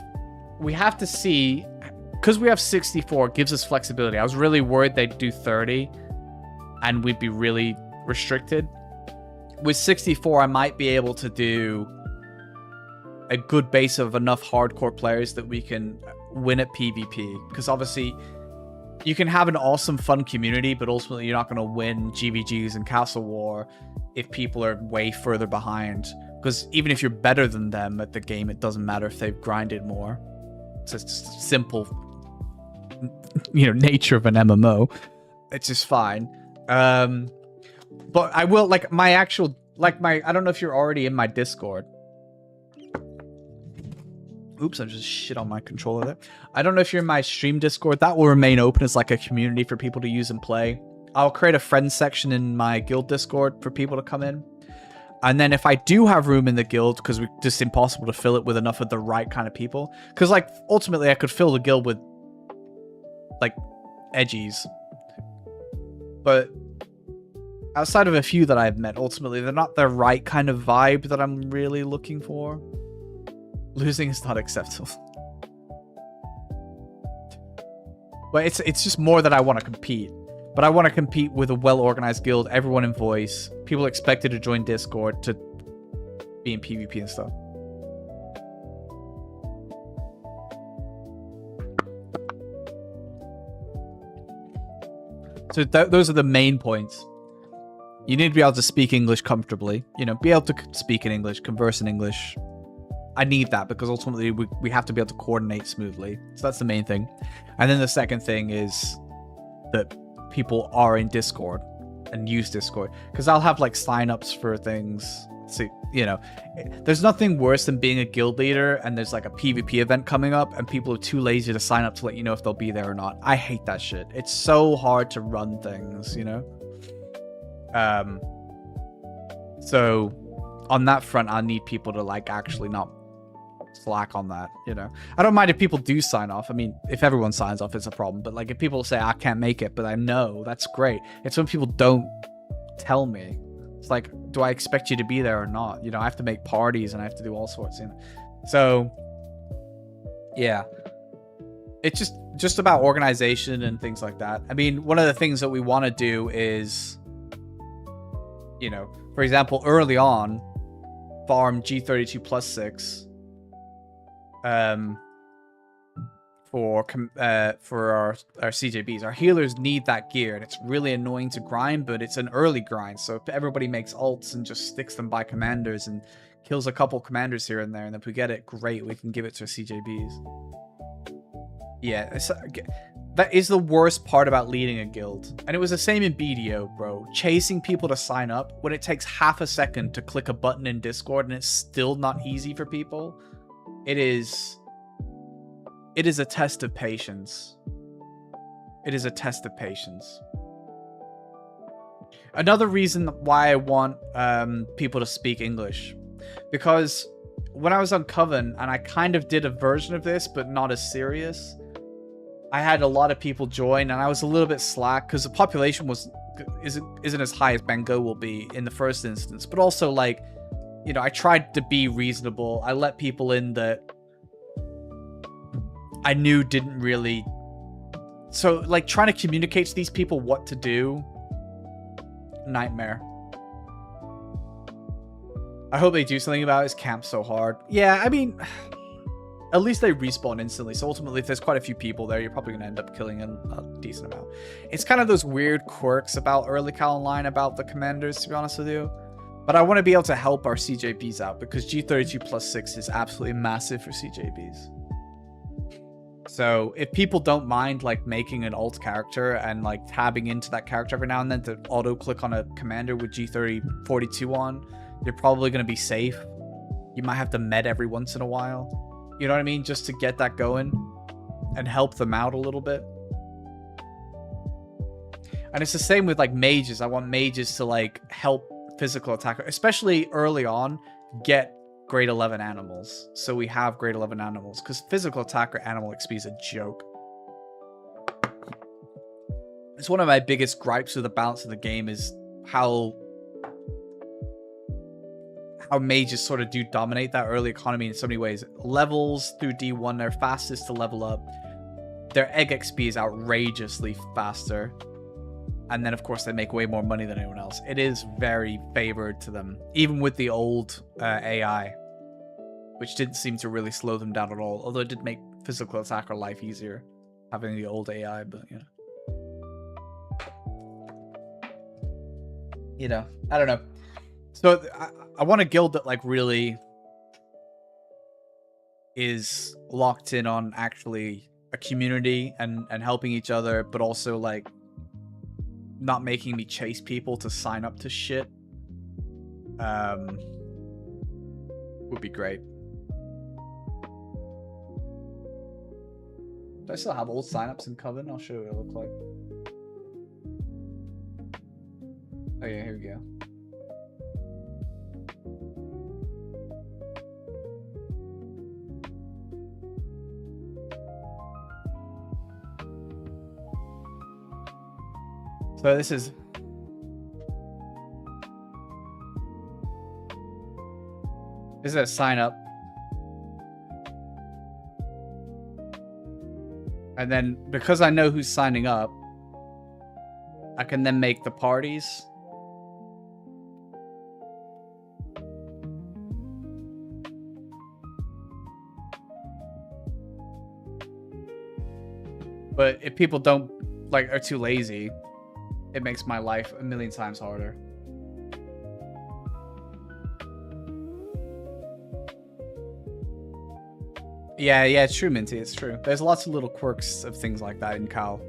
we have to see, because we have 64, it gives us flexibility. I was really worried they'd do 30 and we'd be really restricted. With 64, I might be able to do a good base of enough hardcore players that we can win at PvP. Because obviously, you can have an awesome, fun community, but ultimately you're not going to win GVGs and Castle War if people are way further behind. Because even if you're better than them at the game, it doesn't matter if they've grinded more. It's just simple, you know, nature of an MMO. It's just fine. But I will, like, my actual, like, my, I don't know if you're already in my Discord. Oops, I just shit on my controller there. I don't know if you're in my stream Discord. That will remain open as like a community for people to use and play. I'll create a friends section in my guild Discord for people to come in. And then if I do have room in the guild, because it's just impossible to fill it with enough of the right kind of people. Because, like, ultimately I could fill the guild with, like, edgies. But outside of a few that I've met, ultimately they're not the right kind of vibe that I'm really looking for. Losing is not acceptable. But it's just more that I want to compete. But I want to compete with a well-organized guild, everyone in voice, people expected to join Discord to be in PvP and stuff. So those are the main points. You need to be able to speak English comfortably. You know, be able to speak in English, converse in English. I need that because ultimately we have to be able to coordinate smoothly. So that's the main thing. And then the second thing is that people are in Discord and use Discord. Because I'll have like signups for things. So, you know, there's nothing worse than being a guild leader and there's like a PvP event coming up and people are too lazy to sign up to let you know if they'll be there or not. I hate that shit. It's so hard to run things, you know? So on that front, I need people to like actually not slack on that, you know? I don't mind if people do sign off. I mean, if everyone signs off, it's a problem. But like if people say, I can't make it, but I know, that's great. It's when people don't tell me. It's like, do I expect you to be there or not? You know, I have to make parties and I have to do all sorts, you know? So, yeah. It's just about organization and things like that. I mean, one of the things that we want to do is, you know, for example, early on, farm G32 plus 6 for our CJBs. Our healers need that gear, and it's really annoying to grind, but it's an early grind. So if everybody makes ults and just sticks them by commanders and kills a couple commanders here and there, and if we get it, great, we can give it to our CJBs. Yeah, that is the worst part about leading a guild. And it was the same in BDO, bro. Chasing people to sign up when it takes half a second to click a button in Discord and it's still not easy for people. It is a test of patience. It is a test of patience. Another reason why I want people to speak English, because when I was on Coven, and I kind of did a version of this, but not as serious, I had a lot of people join, and I was a little bit slack because the population isn't as high as Bango will be in the first instance. But also, like, you know, I tried to be reasonable. I let people in that I knew didn't really. So, like, trying to communicate to these people what to do, nightmare. I hope they do something about it. Is camp so hard? Yeah, I mean, at least they respawn instantly. So ultimately, if there's quite a few people there, you're probably going to end up killing a decent amount. It's kind of those weird quirks about early Cal Online about the commanders, to be honest with you. But I want to be able to help our CJBs out because G32+6 is absolutely massive for CJBs. So if people don't mind like making an alt character and like tabbing into that character every now and then to auto click on a commander with G3042 on, you're probably going to be safe. You might have to med every once in a while. You know what I mean? Just to get that going and help them out a little bit. And it's the same with like mages. I want mages to like help physical attacker, especially early on, get grade 11 animals. So we have grade 11 animals because physical attacker animal XP is a joke. It's one of my biggest gripes with the balance of the game is how mages sort of do dominate that early economy in so many ways. Levels through D1, they're fastest to level up. Their egg XP is outrageously faster. And then, of course, they make way more money than anyone else. It is very favored to them, even with the old AI, which didn't seem to really slow them down at all. Although it did make physical attacker life easier, having the old AI, but, you know, I don't know. So I want a guild that, like, really is locked in on actually a community and helping each other, but also, like, not making me chase people to sign up to shit. Would be great. Do I still have old signups in Coven? I'll show you what it looked like. Oh yeah, here we go. So this is a sign up. And then because I know who's signing up, I can then make the parties. But if people don't like are too lazy, it makes my life a million times harder. Yeah, it's true, Minty. It's true. There's lots of little quirks of things like that in Cal.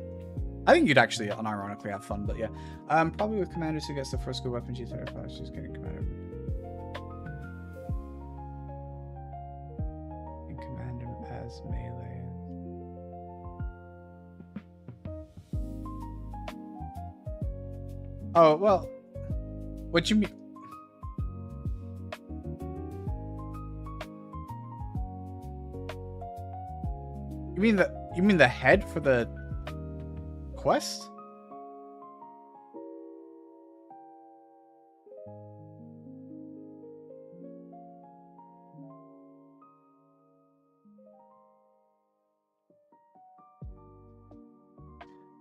I think you'd actually unironically have fun, but yeah. Probably with commanders who gets the first good weapon G35, she's getting commander. And commander as melee. Oh, well, what you mean? You mean the head for the quest?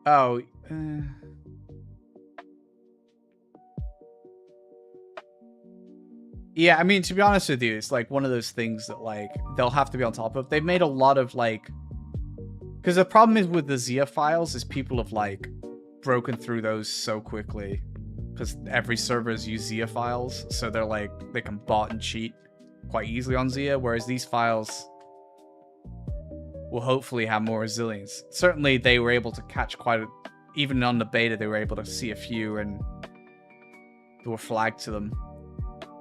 Oh, yeah, I mean, to be honest with you, it's like one of those things that like they'll have to be on top of. They've made a lot of like, because the problem is with the Zia files is people have like broken through those so quickly because every server has used Zia files, so they're like they can bot and cheat quite easily on Zia, whereas these files will hopefully have more resilience. Certainly, they were able to catch quite a, even on the beta, they were able to see a few and they were flagged to them.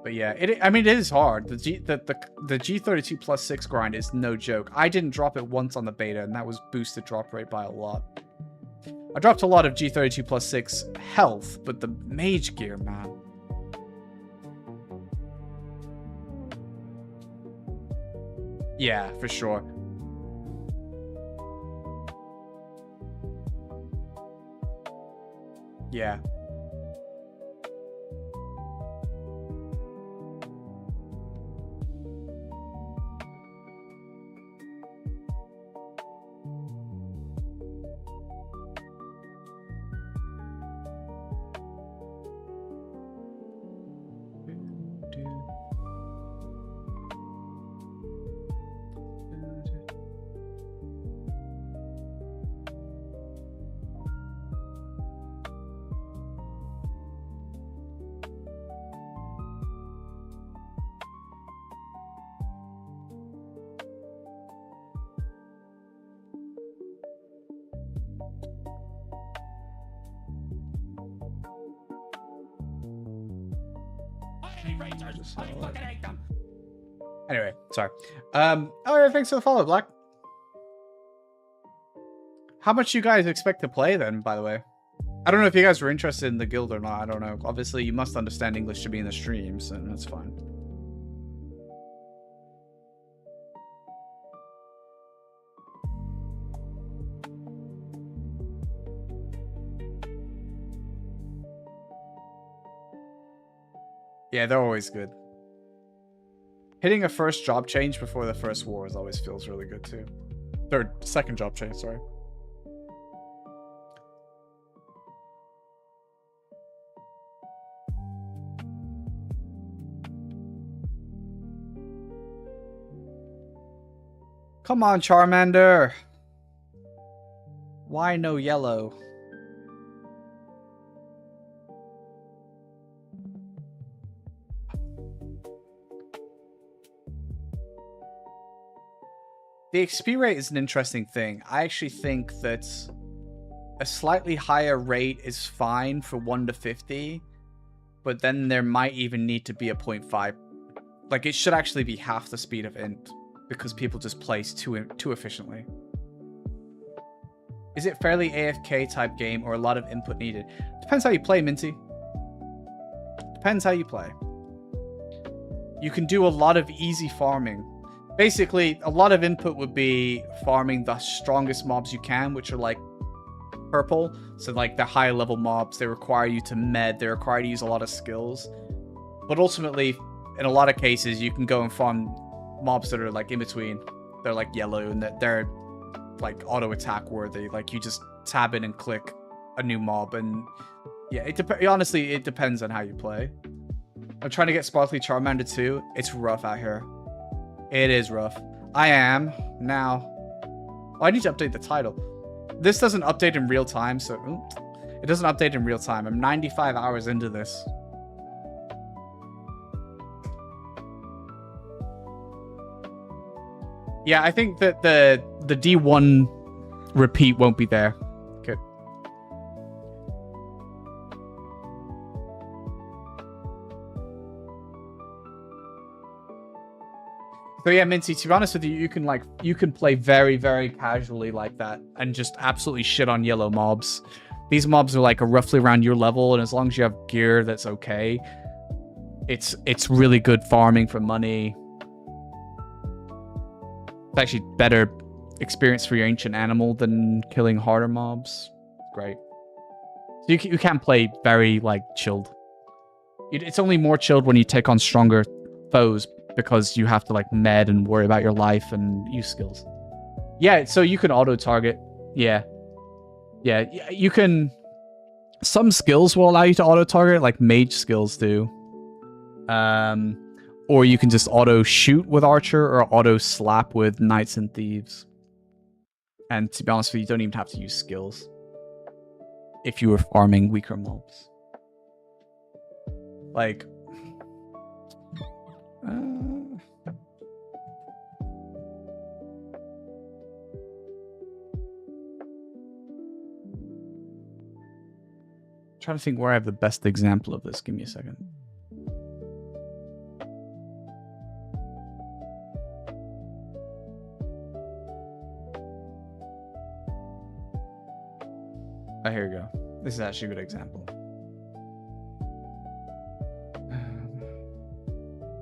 But yeah, I mean, it is hard. The G32+6 grind is no joke. I didn't drop it once on the beta, and that was boosted drop rate by a lot. I dropped a lot of G32+6 health, but the mage gear, man. Yeah, for sure. Yeah. Anyway, sorry. Oh yeah, thanks for the follow, Black. How much you guys expect to play then, by the way? I don't know if you guys were interested in the guild or not. I don't know. Obviously, you must understand English to be in the streams, and that's fine. Yeah, they're always good. Hitting a first job change before the first war always feels really good too. Second job change, sorry. Come on, Charmander. Why no yellow? The XP rate is an interesting thing. I actually think that a slightly higher rate is fine for 1 to 50, but then there might even need to be a 0.5. Like, it should actually be half the speed of int, because people just place too efficiently. Is it fairly AFK type game or a lot of input needed? Depends how you play, Minty. Depends how you play. You can do a lot of easy farming. Basically, a lot of input would be farming the strongest mobs you can, which are like purple. So like the higher level mobs, they require you to med, they require you to use a lot of skills. But ultimately, in a lot of cases, you can go and farm mobs that are like in between. They're like yellow and they're like auto attack worthy. Like you just tab in and click a new mob, and yeah, honestly, it depends on how you play. I'm trying to get Sparkly Charmander too. It's rough out here. It is rough. I am now. Oh, I need to update the title. This doesn't update in real time, so it doesn't update in real time. I'm 95 hours into this. Yeah, I think that the D1 repeat won't be there. Good. So yeah, Minty, to be honest with you, you can play very, very casually like that and just absolutely shit on yellow mobs. These mobs are like roughly around your level, and as long as you have gear that's okay, it's really good farming for money. It's actually better experience for your ancient animal than killing harder mobs. Great. So you can play very like chilled. It's only more chilled when you take on stronger foes, because you have to like med and worry about your life and use skills. Yeah, so you can auto target. Yeah, you can. Some skills will allow you to auto target, like mage skills do. Or you can just auto shoot with archer or auto slap with knights and thieves. And to be honest with you, you don't even have to use skills if you were farming weaker mobs. Like, trying to think where I have the best example of this. Give me a second. Oh, here we go. This is actually a good example.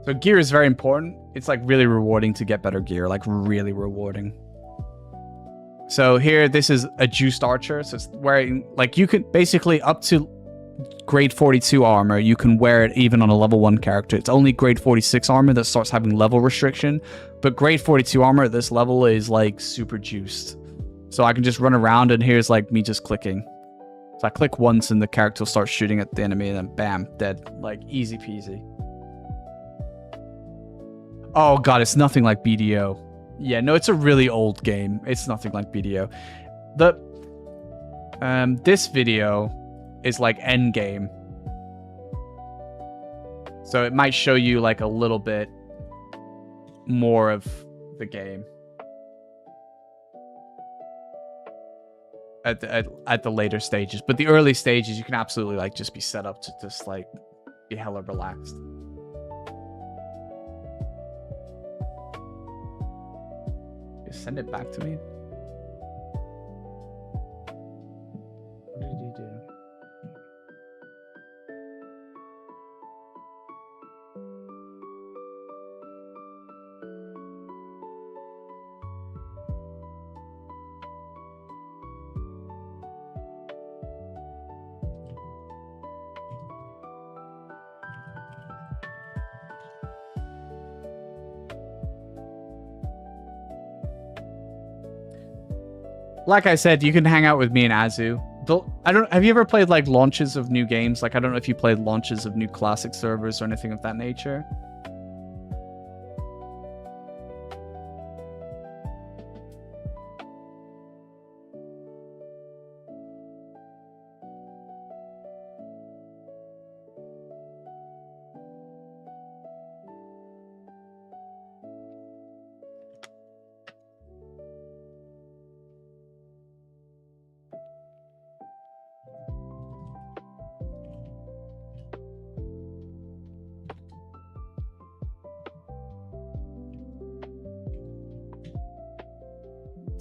So gear is very important. It's like really rewarding to get better gear, like really rewarding. So here, this is a juiced archer. So it's wearing, like, you can basically up to grade 42 armor, you can wear it even on a level 1 character. It's only grade 46 armor that starts having level restriction, but grade 42 armor at this level is like super juiced. So I can just run around, and here's like me just clicking. So I click once and the character will start shooting at the enemy, and then bam, dead. Like easy peasy. Oh god, it's nothing like BDO. Yeah, no, it's a really old game. It's nothing like BDO. This video is like endgame. So it might show you like a little bit more of the game. At the later stages. But the early stages, you can absolutely like just be set up to just like be hella relaxed. Send it back to me. What did he do? Like I said, you can hang out with me and Azu. Have you ever played like launches of new games? Like I don't know if you played launches of new classic servers or anything of that nature.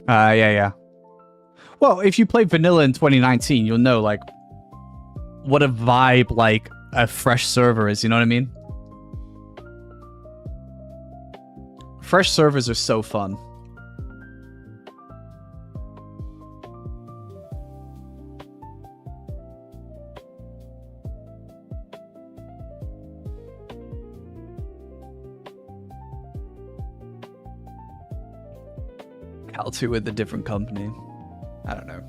Yeah. Well, if you played vanilla in 2019, you'll know like what a vibe like a fresh server is, you know what I mean? Fresh servers are so fun. Cal 2 with a different company. I don't know.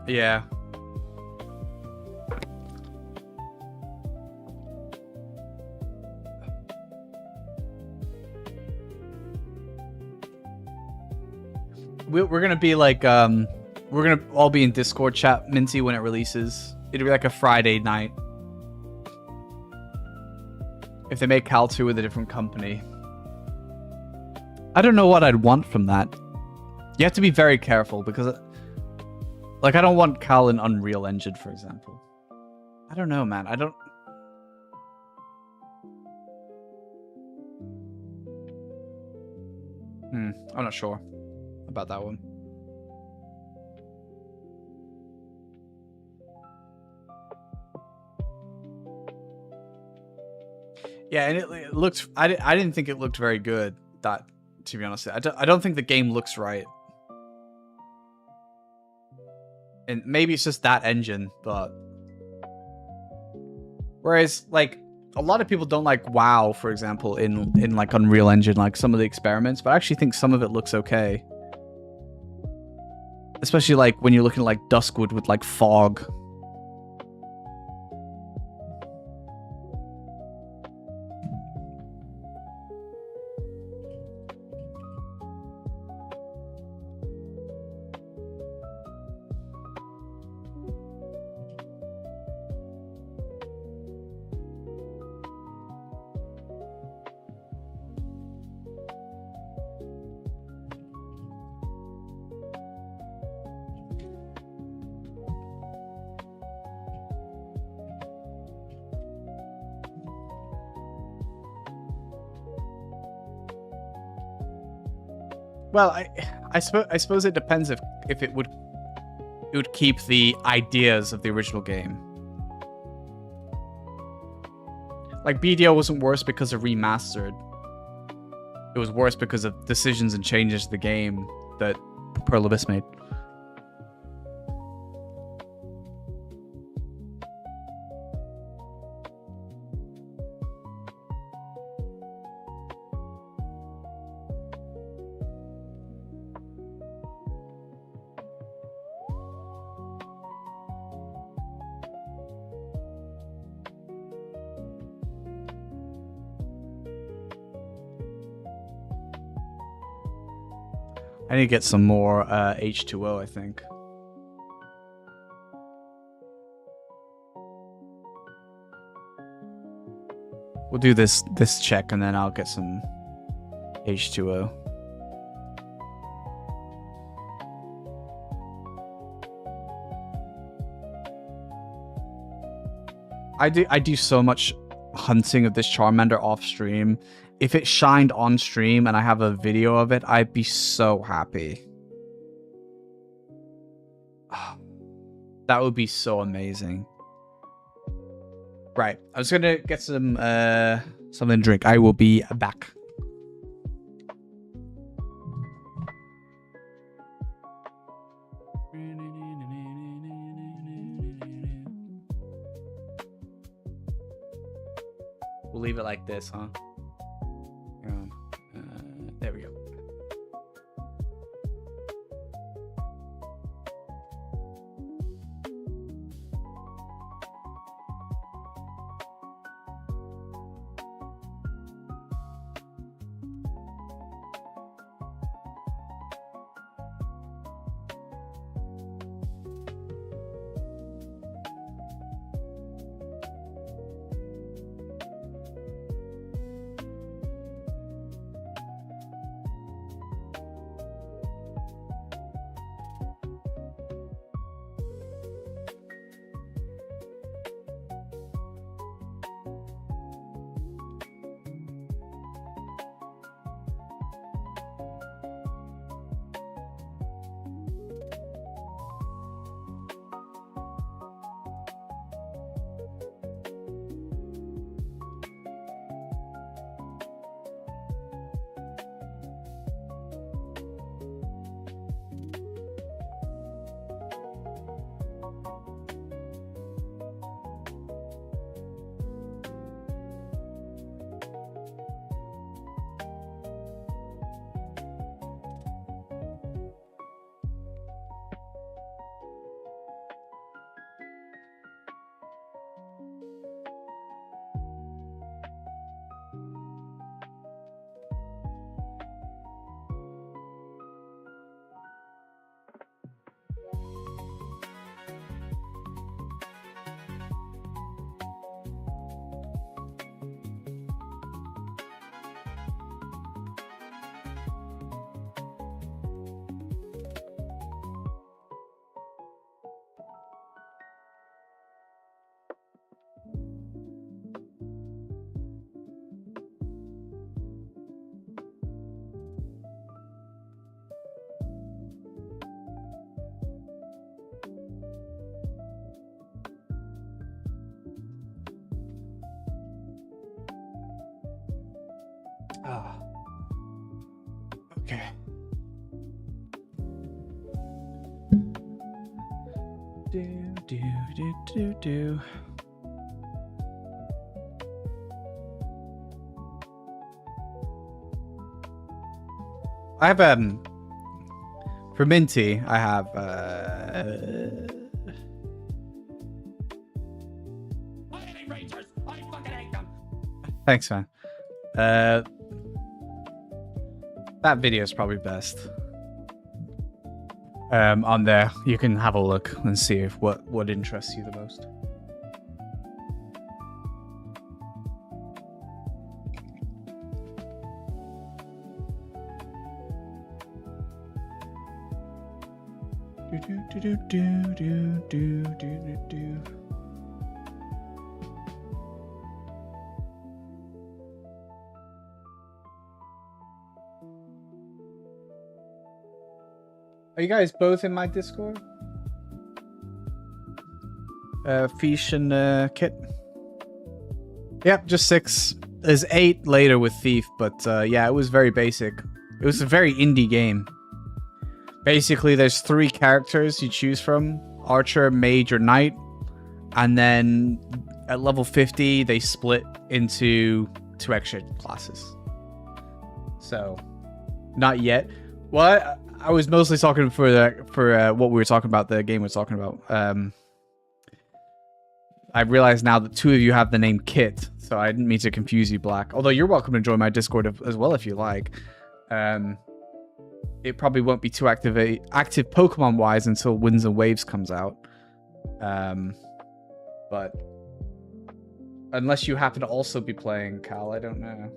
Yeah. We're gonna be like we're gonna all be in Discord chat, Minty, when it releases. It'll be like a Friday night. If they make Cal 2 with a different company. I don't know what I'd want from that. You have to be very careful because like I don't want Cal in Unreal Engine, for example. I don't know, man. I'm not sure about that one. Yeah, and it looks. I didn't think it looked very good. That, to be honest, I don't think the game looks right. And maybe it's just that engine, but whereas like a lot of people don't like WoW, for example, in like Unreal Engine, like some of the experiments, but I actually think some of it looks okay. Especially like when you're looking at like Duskwood with like fog. Well, I suppose it depends if it would keep the ideas of the original game. Like BDO wasn't worse because of remastered. It was worse because of decisions and changes to the game that Pearl Abyss made. I need to get some more H2O, I think. We'll do this check and then I'll get some H2O. I do so much hunting of this Charmander off stream. If it shined on stream and I have a video of it, I'd be so happy. That would be so amazing. Right, I was gonna get some something to drink. I will be back. We'll leave it like this, huh? There we go. Ah. Okay. Do. I have for Minty, I have I hate Rangers. I fucking hate them. thanks, man. That video is probably best. On there, you can have a look and see if what interests you the most. Do. Are you guys both in my Discord? Fish and Kit? Yep, just 6. There's 8 later with Thief, but yeah, it was very basic. It was a very indie game. Basically, there's 3 characters you choose from. Archer, Mage, or Knight. And then at level 50, they split into 2 extra classes. So, not yet. Well, I was mostly talking for what we were talking about, the game we were talking about. I realize now that 2 of you have the name Kit, so I didn't mean to confuse you, Black. Although you're welcome to join my Discord as well if you like. It probably won't be too active Pokemon-wise until Winds and Waves comes out. But unless you happen to also be playing, Cal, I don't know.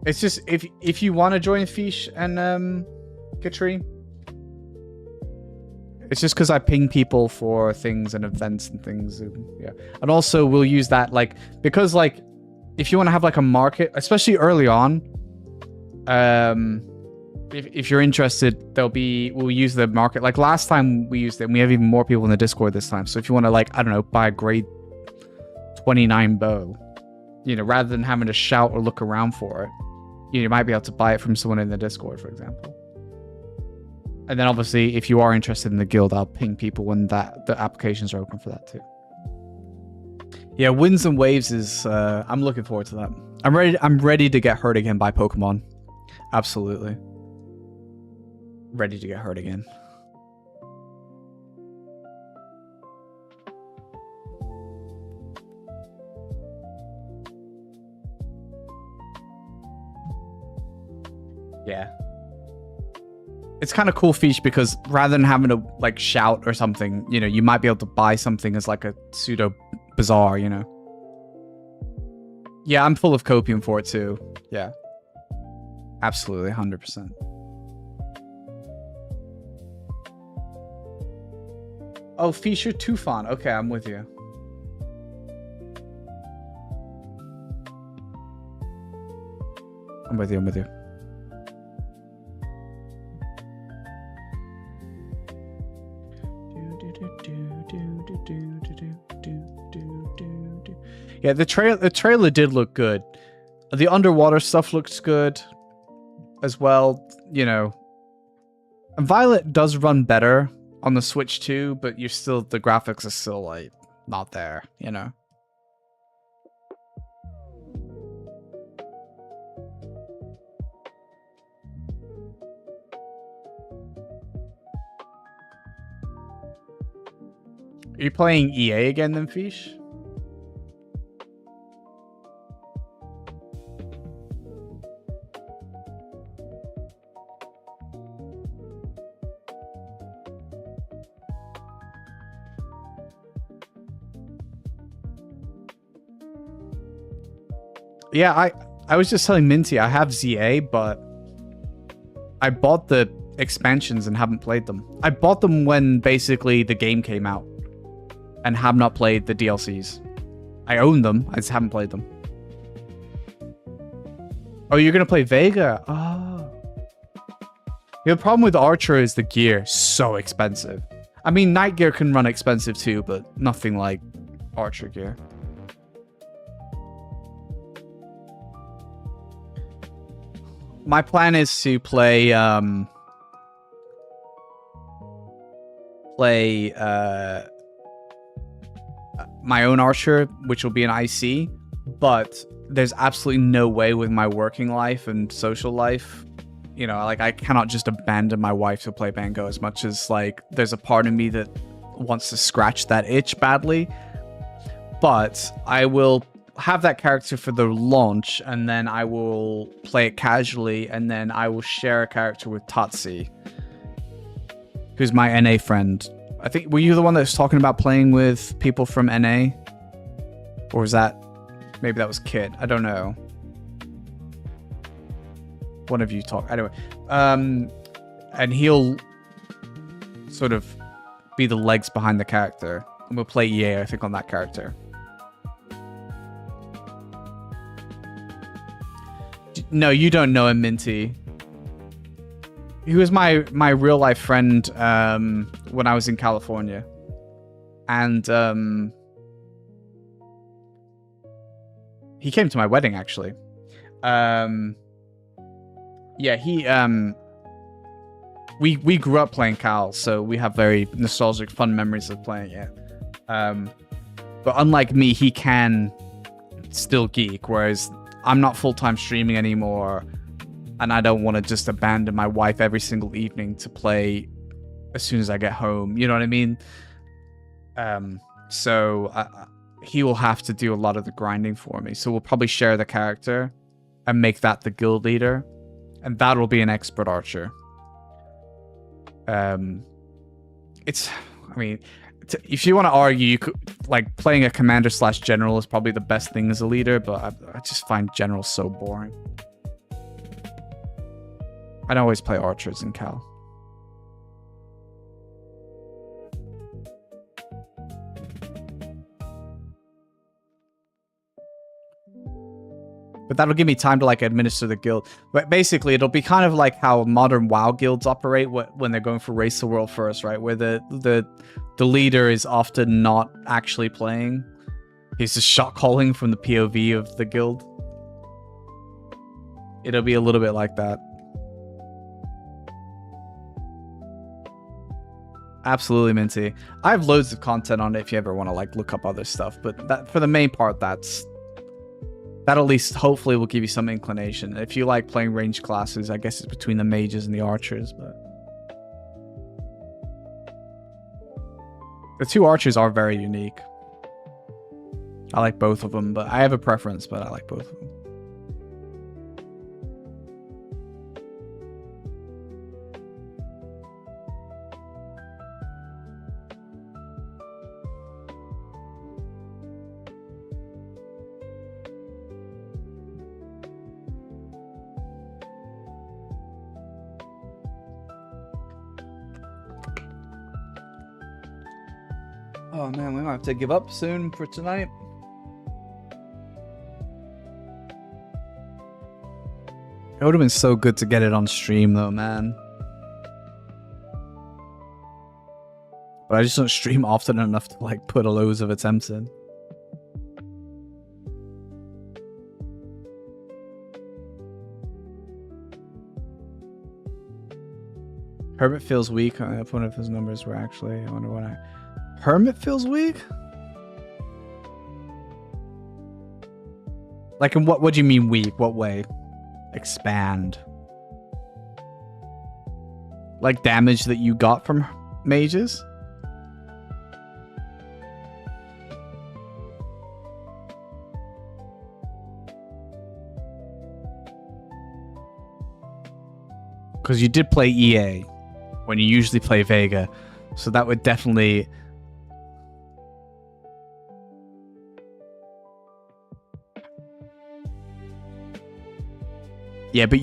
It's just if you want to join Fish and Katri, it's just because I ping people for things and events and things. And, yeah, and also we'll use that because if you want to have a market, especially early on, if you're interested, we'll use the market. Like last time we used it, and we have even more people in the Discord this time. So if you want to I don't know, buy a grade 29 bow, rather than having to shout or look around for it, you might be able to buy it from someone in the Discord, for example. And then obviously, if you are interested in the guild, I'll ping people when the applications are open for that too. Yeah, Winds and Waves is I'm looking forward to that. I'm ready to get hurt again by Pokemon. Absolutely. Ready to get hurt again. Yeah. It's kind of cool, Fish, because rather than having to shout or something, you might be able to buy something as a pseudo bazaar, Yeah, I'm full of copium for it too. Yeah. Absolutely, 100%. Oh, Fish, you're Tufan. Okay, I'm with you. I'm with you. Yeah, the trailer did look good. The underwater stuff looks good as well, And Violet does run better on the Switch too, but the graphics are still not there, Are you playing EA again then, Fish? Yeah, I was just telling Minty I have ZA, but I bought the expansions and haven't played them. I bought them when basically the game came out and have not played the DLCs. I own them, I just haven't played them. Oh, you're gonna play Vega? Oh. The problem with Archer is the gear. So expensive. I mean, Night Gear can run expensive too, but nothing like Archer gear. My plan is to play my own Archer, which will be an IC, but there's absolutely no way with my working life and social life, I cannot just abandon my wife to play Bango, as much as there's a part of me that wants to scratch that itch badly. But I will have that character for the launch, and then I will play it casually, and then I will share a character with Tatsi, who's my NA friend. I think, were you the one that was talking about playing with people from NA? Or was that, maybe that was Kit, I don't know. One of you talk, anyway. And he'll sort of be the legs behind the character, and we'll play EA, I think, on that character. No, you don't know him, Minty. He was my real life friend when I was in California, and he came to my wedding actually. Yeah, we grew up playing Cal, so we have very nostalgic, fun memories of playing it. But unlike me, he can still geek, whereas I'm not full-time streaming anymore, and I don't want to just abandon my wife every single evening to play as soon as I get home. You know what I mean? So he will have to do a lot of the grinding for me. So we'll probably share the character and make that the guild leader, and that'll be an expert archer. It's, I mean, if you want to argue, you could, like, playing a commander/general is probably the best thing as a leader, but I just find general so boring. I'd always play archers in Cal. But that'll give me time to like administer the guild. But basically, it'll be kind of like how modern WoW guilds operate when they're going for Race the World First, right? Where the leader is often not actually playing. He's just shot calling from the POV of the guild. It'll be a little bit like that. Absolutely, Minty. I have loads of content on it if you ever want to like look up other stuff. But that for the main part, that at least hopefully will give you some inclination. If you like playing ranged classes, I guess it's between the mages and the archers, but the two archers are very unique. I like both of them, but I have a preference, but I like both of them. Oh man, we might have to give up soon for tonight. It would have been so good to get it on stream though, man. But I just don't stream often enough to like put a loads of attempts in. Herbert feels weak. I wonder if his numbers were actually. I wonder when I. Hermit feels weak? Like in what do you mean weak? What way? Expand. Like damage that you got from mages? Because you did play EA when you usually play Vega. So that would definitely... Yeah, but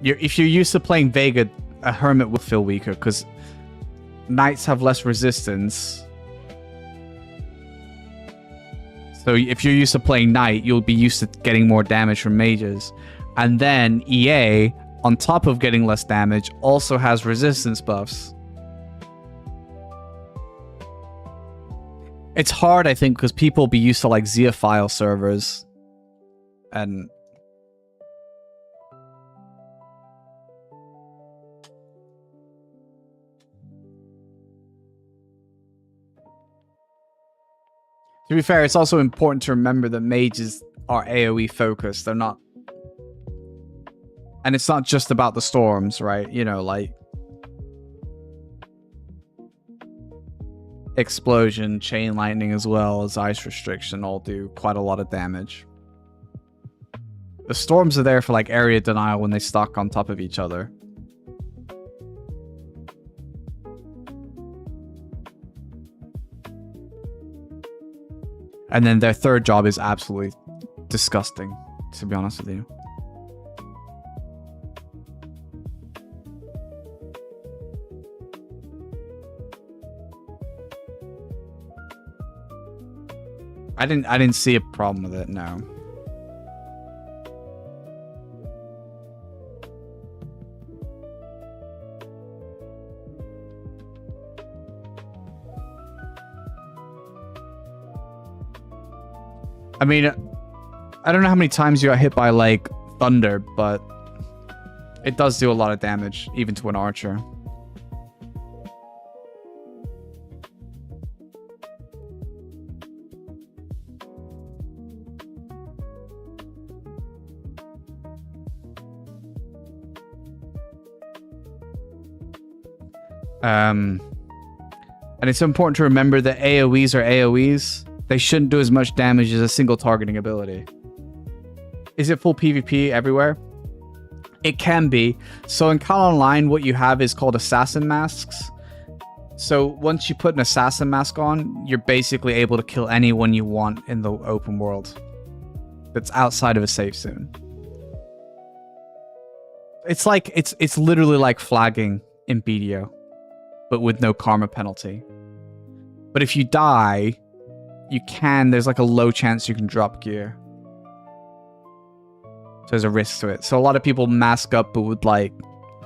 if you're used to playing Vega, a Hermit will feel weaker because Knights have less resistance. So if you're used to playing Knight, you'll be used to getting more damage from mages. And then EA, on top of getting less damage, also has resistance buffs. It's hard, I think, because people be used to like Xeophile servers. And... to be fair, it's also important to remember that mages are AoE focused. They're not... And it's not just about the storms, right? You know, like... Explosion, Chain Lightning as well as Ice Restriction all do quite a lot of damage. The storms are there for like area denial when they stack on top of each other. And then their third job is absolutely disgusting, to be honest with you. I didn't see a problem with it, no. I mean, I don't know how many times you got hit by, like, thunder, but it does do a lot of damage, even to an archer. And it's important to remember that AoEs are AoEs. They shouldn't do as much damage as a single targeting ability. Is it full PvP everywhere? It can be. So in Cal Online, what you have is called assassin masks. So once you put an assassin mask on, you're basically able to kill anyone you want in the open world that's outside of a safe zone. It's like it's literally like flagging in BDO, but with no karma penalty. But if you die, there's like a low chance you can drop gear. So there's a risk to it. So a lot of people mask up but with like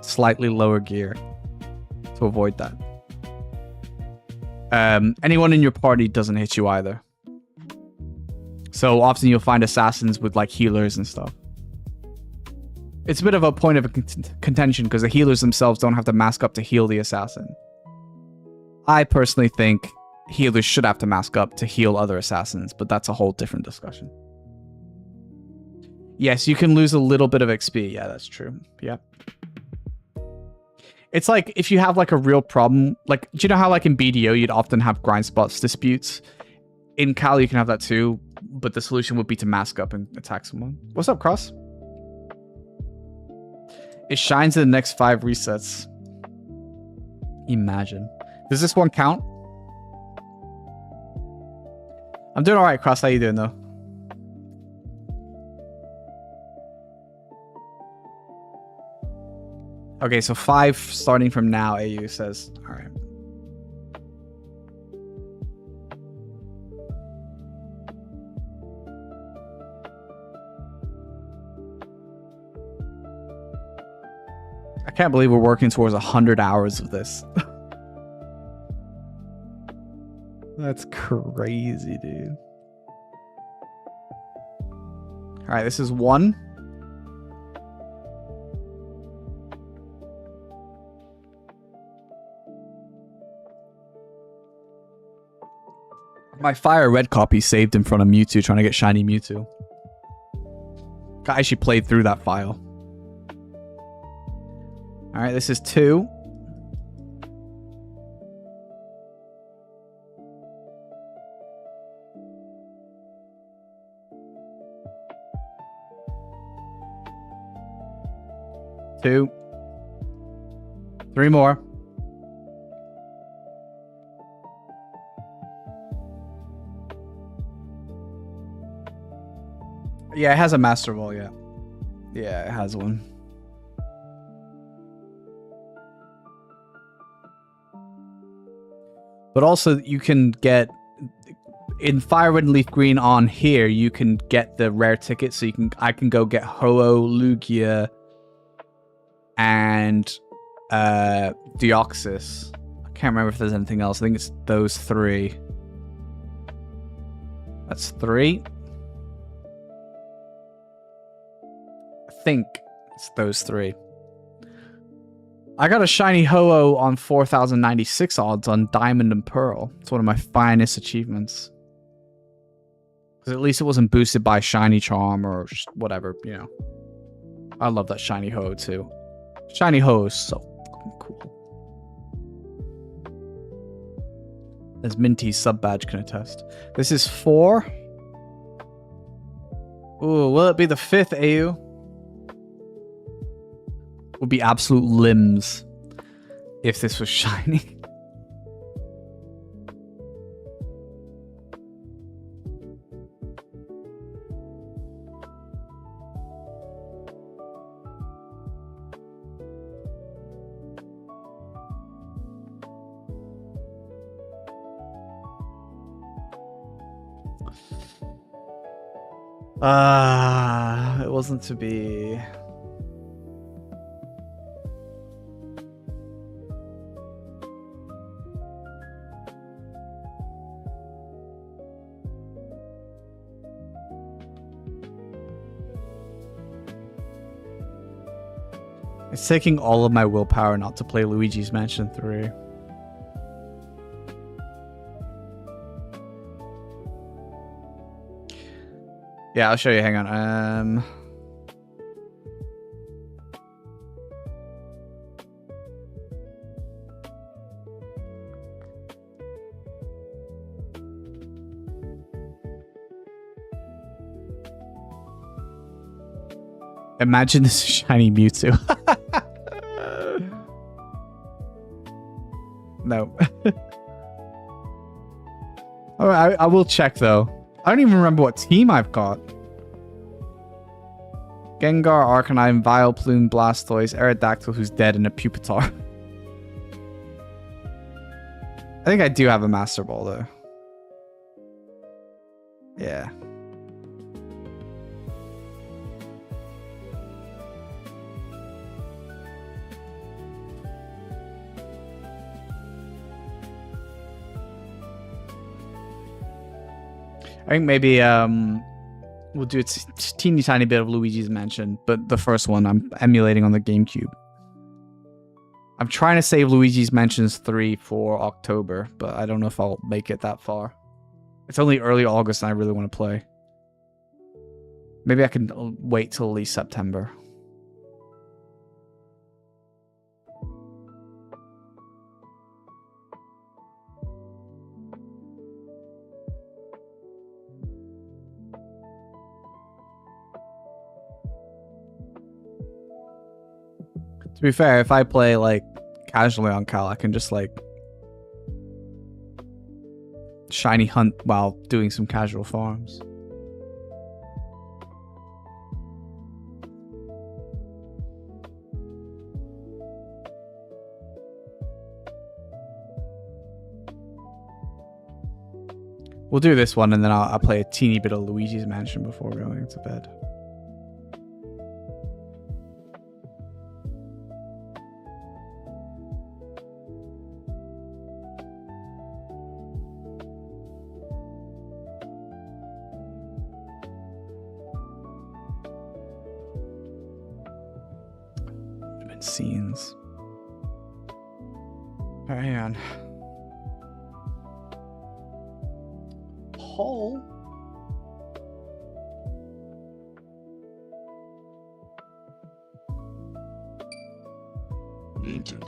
slightly lower gear to avoid that. Anyone in your party doesn't hit you either. So often you'll find assassins with like healers and stuff. It's a bit of a point of contention because the healers themselves don't have to mask up to heal the assassin. I personally think healers should have to mask up to heal other assassins, but that's a whole different discussion. Yes, you can lose a little bit of XP. Yeah, that's true. Yeah. It's like if you have like a real problem, like, do you know how like in BDO you'd often have grind spots disputes? In Cal you can have that too, but the solution would be to mask up and attack someone. What's up, Cross? It shines in the next 5 resets. Imagine. Does this one count? I'm doing alright, Cross. How you doing though? Okay, so 5 starting from now, AU says. Alright. I can't believe we're working towards 100 hours of this. That's crazy, dude. Alright, this is 1. My fire red copy saved in front of Mewtwo trying to get shiny Mewtwo. I actually played through that file. Alright, this is 2. Two. 3 more. Yeah, it has a Master Ball, yeah. Yeah, it has one. But also, you can get... In Fire Red and Leaf Green on here, you can get the rare ticket, so I can go get Ho-Oh, Lugia, and Deoxys. I can't remember if there's anything else. I think it's those 3. That's 3. I think it's those 3. I got a shiny Ho-Oh on 4,096 odds on Diamond and Pearl. It's one of my finest achievements. Because at least it wasn't boosted by Shiny Charm or whatever, you know. I love that shiny Ho-Oh too. Shiny Ho-Oh is so fucking cool. As Minty's sub badge can attest. This is 4. Ooh, will it be the 5th AU? Would be absolute limbs if this was shiny. It wasn't to be. It's taking all of my willpower not to play Luigi's Mansion 3. Yeah, I'll show you. Hang on. Imagine this shiny Mewtwo. No. Alright, I will check though. I don't even remember what team I've got. Gengar, Arcanine, Vileplume, Blastoise, Aerodactyl, who's dead, and a Pupitar. I think I do have a Master Ball, though. Yeah. I think maybe we'll do a teeny tiny bit of Luigi's Mansion, but the first one I'm emulating on the GameCube. I'm trying to save Luigi's Mansions 3 for October, but I don't know if I'll make it that far. It's only early August and I really want to play. Maybe I can wait till at least September. To be fair, if I play like casually on Cal, I can just like shiny hunt while doing some casual farms. We'll do this one and then I'll play a teeny bit of Luigi's Mansion before going to bed. Scenes. Alright, hang on. Paul? Mutant.